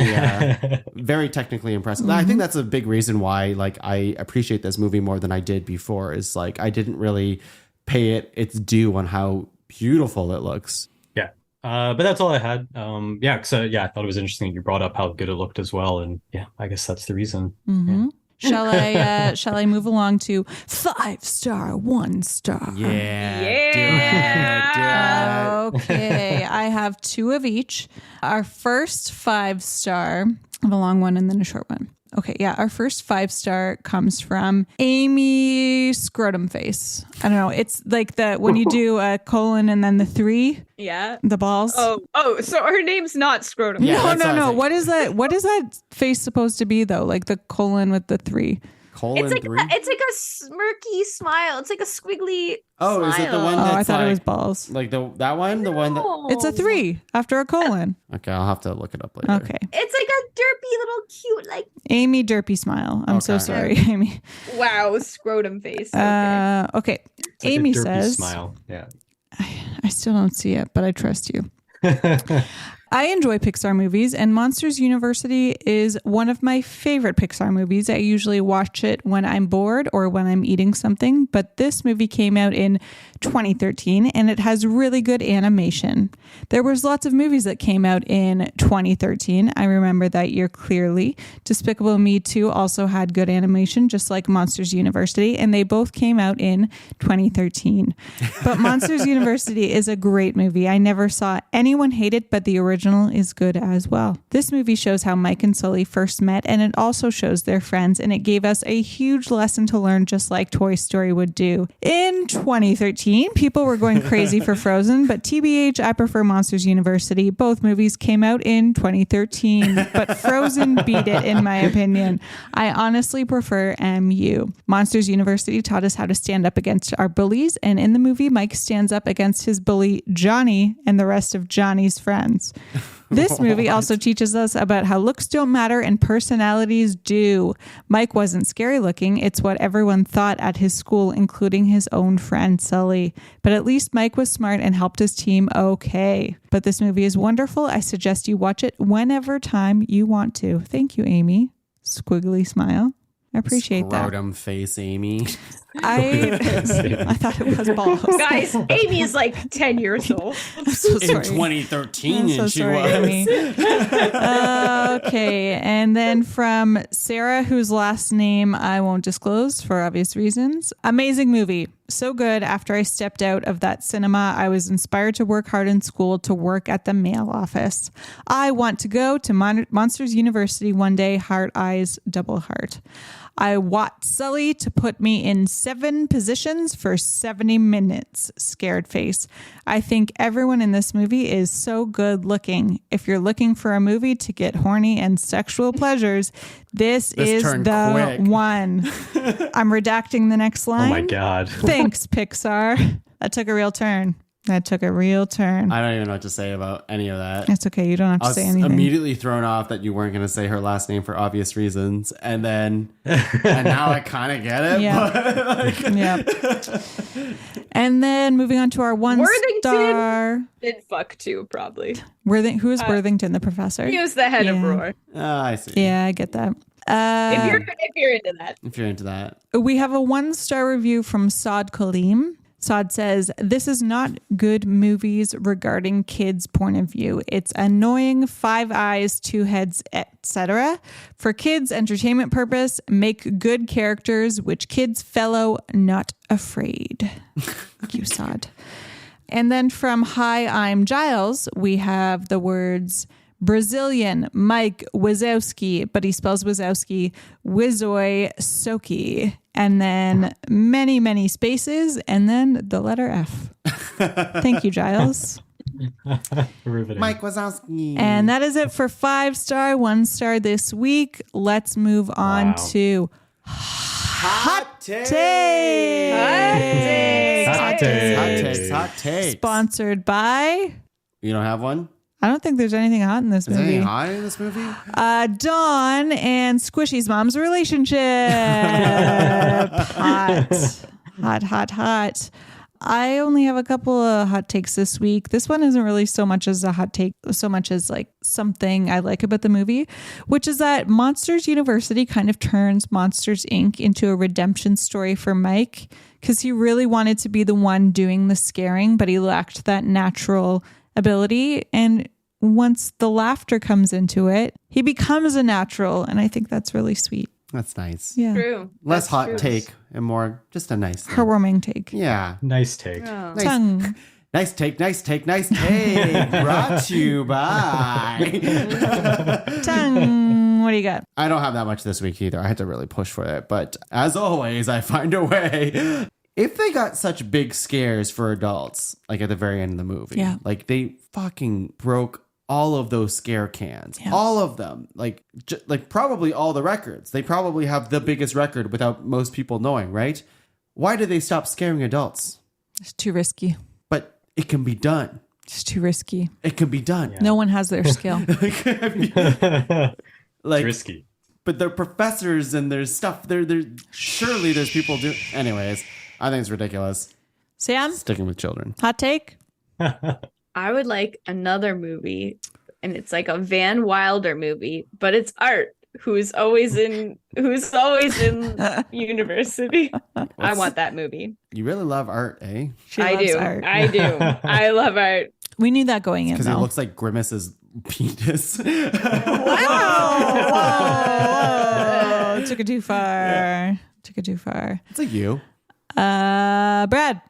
very technically impressive. I think that's a big reason why, like, I appreciate this movie more than I did before. Is like I didn't really pay it its due on how beautiful it looks. Yeah, but that's all I had. I thought it was interesting that you brought up how good it looked as well, and I guess that's the reason. Yeah. Shall I move along to 5-star, 1-star? Yeah. Okay, I have 2 of each. Our first 5-star, I have a long one and then a short one. Okay, our first 5-star comes from Amy Scrotum Face. I don't know. It's like when you do a colon and then the 3. Yeah. The balls. Oh, so her name's not Scrotum. Yeah, no. What is that? What is that face supposed to be though? Like the colon with the 3. Colon 3? It's like a smirky smile. It's like a squiggly smile. Is it the one that's I thought it was balls. Like that one? The one that... It's a 3 after a colon. Okay, I'll have to look it up later. Okay. It's like a derpy little cute, like... Amy Derpy Smile. I'm so sorry, Amy. Wow, scrotum face. Okay. Amy says... Smile. Yeah. I still don't see it, but I trust you. I enjoy Pixar movies, and Monsters University is one of my favorite Pixar movies. I usually watch it when I'm bored or when I'm eating something, but this movie came out in 2013, and it has really good animation. There was lots of movies that came out in 2013. I remember that year clearly. Despicable Me 2 also had good animation, just like Monsters University, and they both came out in 2013. But Monsters University is a great movie. I never saw anyone hate it, but the original is good as well. This movie shows how Mike and Sully first met, and it also shows their friends, and it gave us a huge lesson to learn, just like Toy Story would do. In 2013, people were going crazy for Frozen, but TBH, I prefer Monsters University. Both movies came out in 2013, but Frozen beat it in my opinion. I honestly prefer MU. Monsters University taught us how to stand up against our bullies, and in the movie, Mike stands up against his bully Johnny and the rest of Johnny's friends. This movie also teaches us about how looks don't matter and personalities do. Mike wasn't scary looking. It's what everyone thought at his school, including his own friend Sully. But at least Mike was smart and helped his team okay. But this movie is wonderful. I suggest you watch it whenever time you want to. Thank you, Amy. Squiggly smile. I appreciate that. Scrotum face, Amy. I thought it was balls. Guys, Amy is like 10 years old. I'm so In sorry. 2013, I'm so and she sorry, was. Amy. Okay, and then from Sarah, whose last name I won't disclose for obvious reasons. Amazing movie. So good. After I stepped out of that cinema, I was inspired to work hard in school to work at the mail office. I want to go to Monsters University one day. Heart, eyes, double heart. I want Sully to put me in 7 positions for 70 minutes. Scared face. I think everyone in this movie is so good looking. If you're looking for a movie to get horny and sexual pleasures, this is the quick. one. I'm redacting the next line. Oh my God. Thanks, Pixar. That took a real turn. I don't even know what to say about any of that. It's okay. You don't have I to was say anything. immediately thrown off that you weren't going to say her last name for obvious reasons, and now I kind of get it. Yeah. Yeah. And then moving on to our one-star. Did fuck too, probably. Who is Worthington, the professor? He was the head of Yeah. Roar. I see. Yeah, I get that. If you're into that. If you're into that. We have a 1-star review from Saad Kaleem. Saad says, this is not good movies regarding kids' point of view. It's annoying, 5 eyes, 2 heads, etc. For kids' entertainment purpose, make good characters which kids fellow not afraid. Thank you, Saad. And then from Hi, I'm Giles, we have the words Brazilian, Mike Wazowski, but he spells Wazowski, Wizoy Soki, and then many, many spaces, and then the letter F. Thank you, Giles. Riveting. Mike Wazowski. And that is it for 5-star, 1-star this week. Let's move on Wow. to Hot takes. Hot takes. Sponsored by... You don't have one? I don't think there's anything hot in this Is there movie. anything hot in this movie? Dawn and Squishy's mom's relationship. Hot. I only have a couple of hot takes this week. This one isn't really so much as a hot take, so much as like something I like about the movie, which is that Monsters University kind of turns Monsters Inc. into a redemption story for Mike, because he really wanted to be the one doing the scaring, but he lacked that natural ability. And once the laughter comes into it, he becomes a natural. And I think that's really sweet. That's nice. Yeah. True. Less That's hot true. take and more just a nice thing. Heartwarming take. Yeah. Nice take. Oh. Nice. Tongue. Nice take. Brought to you by. Tongue. What do you got? I don't have that much this week either. I had to really push for it. But as always, I find a way. If they got such big scares for adults, like at the very end of the movie, Yeah. like they fucking broke all of those scare cans, all of them, like probably all the records. They probably have the biggest record without most people knowing, right? Why did they stop scaring adults? It's too risky. But it can be done. It's too risky. It can be done. No one has their skill. Like, Risky. but they're professors and there's stuff. They're surely there's people do. Anyways, I think it's ridiculous. Sam, Sticking with children. hot take? I would like another movie and it's like a Van Wilder movie, but it's Art, who's always in university. I want that movie. You really love Art, eh? She I loves do. art. I do. I love Art. We knew that going in, Because it though. looks like Grimace's penis. Whoa. Took it too far. It's like you. Brad.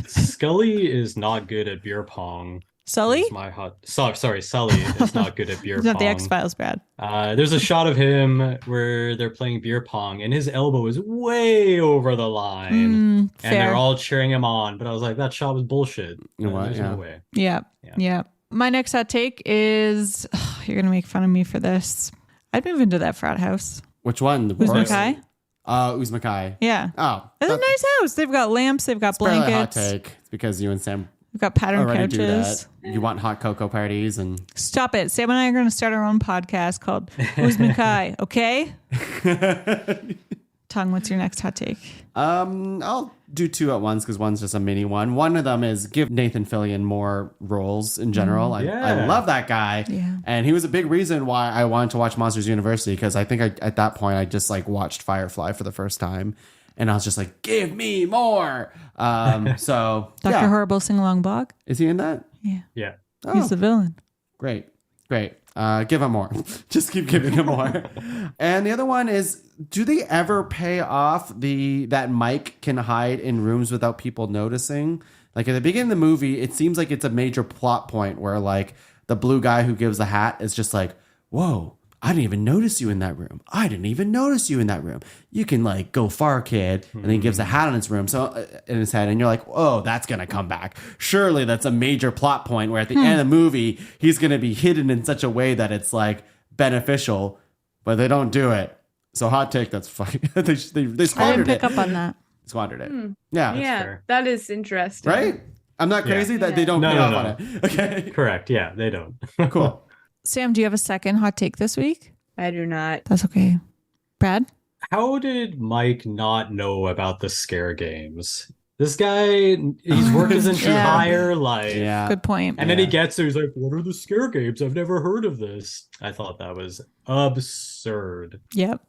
Scully is not good at beer pong. Sully? Is my hot. Sorry, Sully is not good at beer It's pong. not the X-Files, Brad. There's a shot of him where they're playing beer pong, and his elbow is way over the line, and Fair. they're all cheering him on. But I was like, that shot was bullshit. You know what? There's Yeah. no way. Yeah. My next hot take is you're going to make fun of me for this. I'd move into that frat house. Which one? The Who's Boris? Mackay? Uzmakai. Yeah. Oh. It's a nice house. They've got lamps. They've got Barely a hot blankets. take. It's because you and Sam We've got pattern already do couches. that. You want hot cocoa parties and Stop it. Sam and I are going to start our own podcast called Who's Mackay? Okay? Tongue, what's your next hot take? I'll do two at once because one's just a mini one. One of them is give Nathan Fillion more roles in general. I love that guy. Yeah. And he was a big reason why I wanted to watch Monsters University because I think at that point I just like watched Firefly for the first time. And I was just like, give me more. So Dr. Horrible Sing Along Blog? Is he in that? Yeah. Oh, He's the villain. great. Give him more. Just keep giving him more. And the other one is, do they ever pay off that Mike can hide in rooms without people noticing? Like at the beginning of the movie, it seems like it's a major plot point where like the blue guy who gives the hat is just like, whoa, I didn't even notice you in that room. I didn't even notice you in that room. You can like go far, kid. And then he gives a hat on his room, so in his head, and you're like, oh, that's gonna come back. Surely that's a major plot point where at the end of the movie he's gonna be hidden in such a way that it's like beneficial, but they don't do it. So hot take, that's fucking they I didn't squandered pick it. up on that. Squandered it. Yeah. Yeah, fair. that is interesting. Right? I'm not crazy that they don't No, pay no, off no. on it. Okay. Correct. Yeah, they don't. Cool. Sam, do you have a second hot take this week? I do not. That's okay. Brad? How did Mike not know about the scare games? This guy, he's worked his entire life. Yeah. Good point. And then he gets there, he's like, what are the scare games? I've never heard of this. I thought that was absurd. Yep.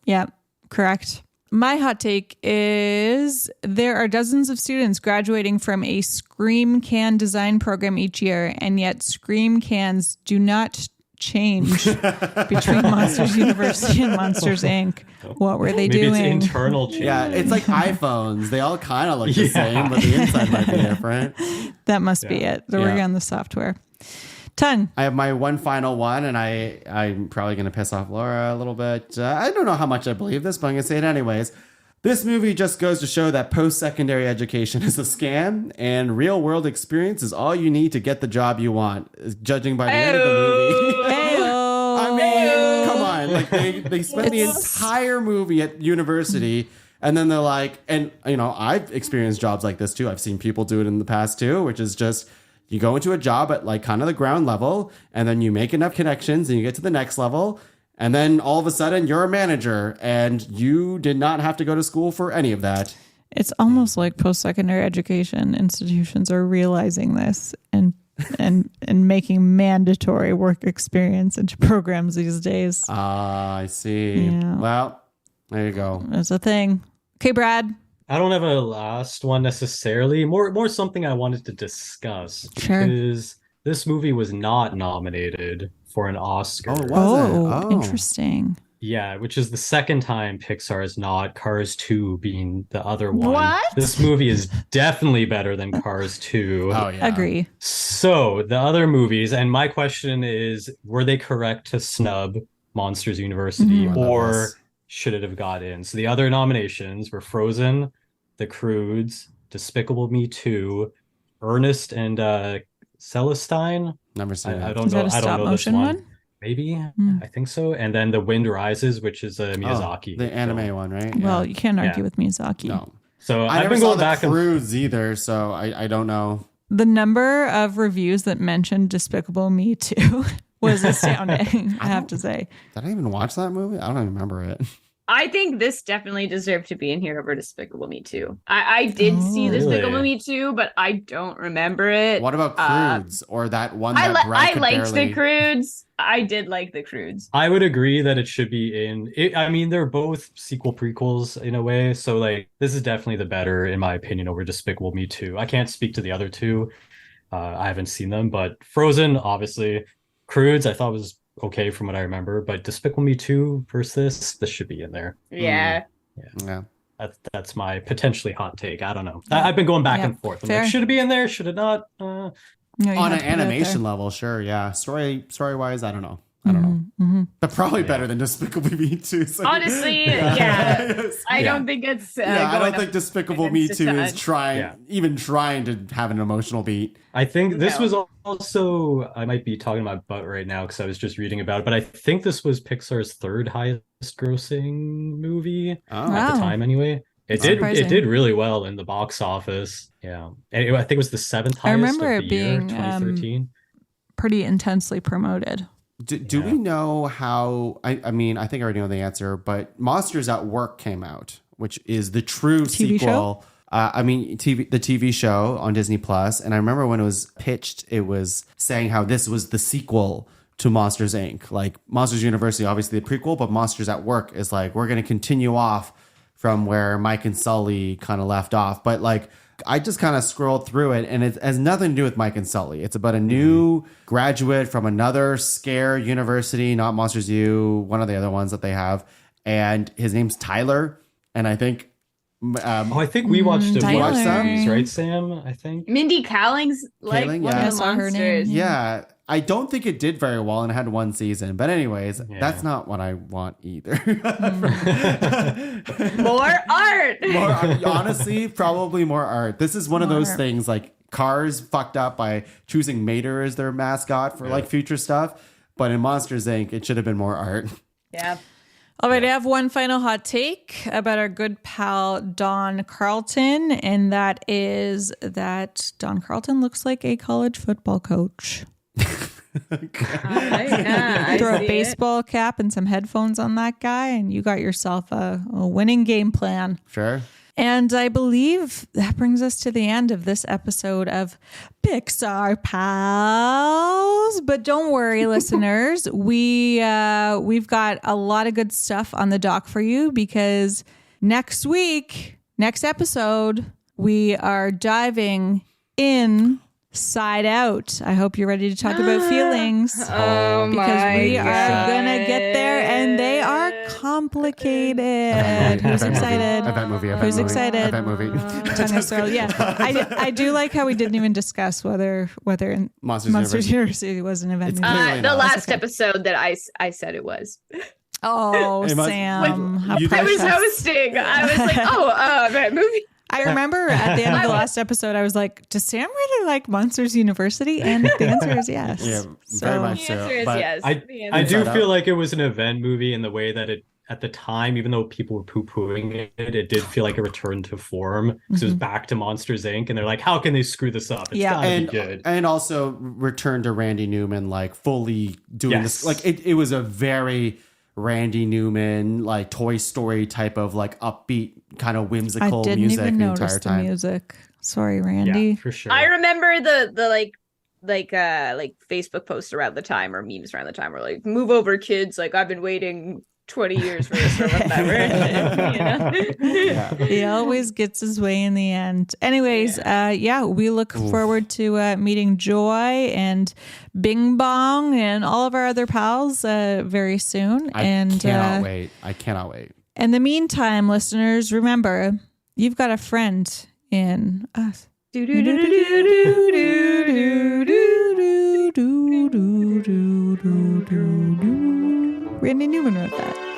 Correct. My hot take is there are dozens of students graduating from a Scream can design program each year, and yet Scream cans do not change between Monsters University and Monsters Inc. What were they Maybe doing? it's internal change. Yeah, it's like iPhones. They all kind of look the same, but the inside might be different. That must be it. They're working on the software. Tongue. I have my one final one, and I'm probably going to piss off Laura a little bit. I don't know how much I believe this, but I'm going to say it anyways. This movie just goes to show that post-secondary education is a scam, and real-world experience is all you need to get the job you want, judging by the end of the movie. I mean, come on. Like they spent the entire movie at university, and then they're like, and you know, I've experienced jobs like this too. I've seen people do it in the past too, which is just you go into a job at like kind of the ground level, and then you make enough connections, and you get to the next level. And then all of a sudden you're a manager and you did not have to go to school for any of that. It's almost like post-secondary education institutions are realizing this and making mandatory work experience into programs these days. I see. Yeah. Well, there you go. That's a thing. Okay, Brad. I don't have a last one necessarily. More something I wanted to discuss. Sure. Because this movie was not nominated for an Oscar. Oh, was it? Interesting. Yeah, which is the second time Pixar is not, Cars 2 being the other one. What? This movie is definitely better than Cars 2. Oh, yeah. Agree. So the other movies, and my question is, were they correct to snub Monsters University, or should it have got in? So the other nominations were Frozen, The Croods, Despicable Me 2, Ernest and Celestine. Never seen it. I don't Is know. that a I don't stop know this motion one. one? Maybe. I think so. And then The Wind Rises, which is a Miyazaki. The anime one, right? Well, you can't argue Yeah. with Miyazaki. No. So I I've never been saw going the back and Cruise either, so I don't know. The number of reviews that mentioned Despicable Me 2 was astounding, I have to say. Did I even watch that movie? I don't even remember it. I think this definitely deserved to be in here over Despicable Me 2. I did see really? Despicable Me 2, but I don't remember it. What about Croods or that one that Brad I could liked barely... the Croods. I did like the Croods. I would agree that it should be in it. I mean, they're both sequel prequels in a way. So like this is definitely the better, in my opinion, over Despicable Me 2. I can't speak to the other two. I haven't seen them, but Frozen, obviously. Croods, I thought was okay from what I remember, but Despicable Me 2 versus this should be in there. Yeah. Yeah. That's my potentially hot take. I don't know. I've been going back and forth. I'm fair. like, should it be in there? Should it not? No, you On have an to put it out there. animation level, sure, yeah. Story wise, I don't know. I don't know. But probably better than Despicable Me 2. So. Honestly, yeah. I don't think it's. I don't think Despicable Me 2 is Yeah. even trying to have an emotional beat. I think this No. was also, I might be talking about butt right now because I was just reading about it, but I think this was Pixar's third highest grossing movie Oh. at Wow. the time anyway. It Surprising. did really well in the box office. Yeah. And I think it was the seventh highest remember of it the year, being, 2013. Pretty intensely promoted. Do we know how? I mean, I think I already know the answer, but Monsters at Work came out, which is the true TV sequel. The TV show on Disney Plus. And I remember when it was pitched, it was saying how this was the sequel to Monsters Inc. Like Monsters University, obviously the prequel, but Monsters at Work is like, we're going to continue off from where Mike and Sully kind of left off. But like, I just kind of scrolled through it, and it has nothing to do with Mike and Sully. It's about a new graduate from another scare university, not Monsters U, one of the other ones that they have. And his name's Tyler. And I think... I think we watched it. Tyler. Watched these, right, Sam? I think. Mindy Kaling's like Kaling, one yeah. of I the saw her name. monsters. Yeah, I don't think it did very well and had one season. But anyways, Yeah. that's not what I want either. More art. More, honestly, probably more art. This is one of More those art. things like Cars fucked up by choosing Mater as their mascot for like future stuff. But in Monsters Inc., it should have been more art. Yeah. All right, I have one final hot take about our good pal Don Carlton, and that is that Don Carlton looks like a college football coach. Yeah, I Throw a see baseball cap and some headphones on that guy, and you got yourself a winning game plan. Sure. And I believe that brings us to the end of this episode of Pixar Pals. But don't worry, listeners. We've got a lot of good stuff on the dock for you, because next episode, we are diving inside out. I hope you're ready to talk about feelings. Oh Because my we God. are gonna get there, and they are complicated. Who's excited? Event movie. Who's excited? Event movie. Tongue of Sorrow. Yeah, I do like how we didn't even discuss whether Monsters University was an event It's movie. clearly The not. last episode that I said it was. Oh, It must- Sam, how you- I was precious. hosting. I was like, that movie. I remember at the end of the last episode, I was like, does Sam really like Monsters University? And the answer is yes. Yeah, So- very much The answer so. is But yes. I The I answer- do Inside feel Out. like it was an event movie in the way that it, at the time, even though people were poo-pooing it did feel like a return to form, because it was back to Monsters Inc. And they're like, how can they screw this up? It's Yeah. gotta be good. And also return to Randy Newman, like fully doing this. Yes. Like it was a very Randy Newman, like Toy Story type of like upbeat kind of I whimsical didn't music even the notice entire the time. music. Sorry, Yeah, Randy. for sure. I remember the like Facebook posts around the time, or memes around the time, were like, "Move over, kids! Like I've been waiting 20 years for this or whatever." He always gets his way in the end. Anyways, we look forward to meeting Joy and Bing Bong and all of our other pals very soon. I cannot wait. I cannot wait. In the meantime, listeners, remember, you've got a friend in us. Randy Newman wrote that.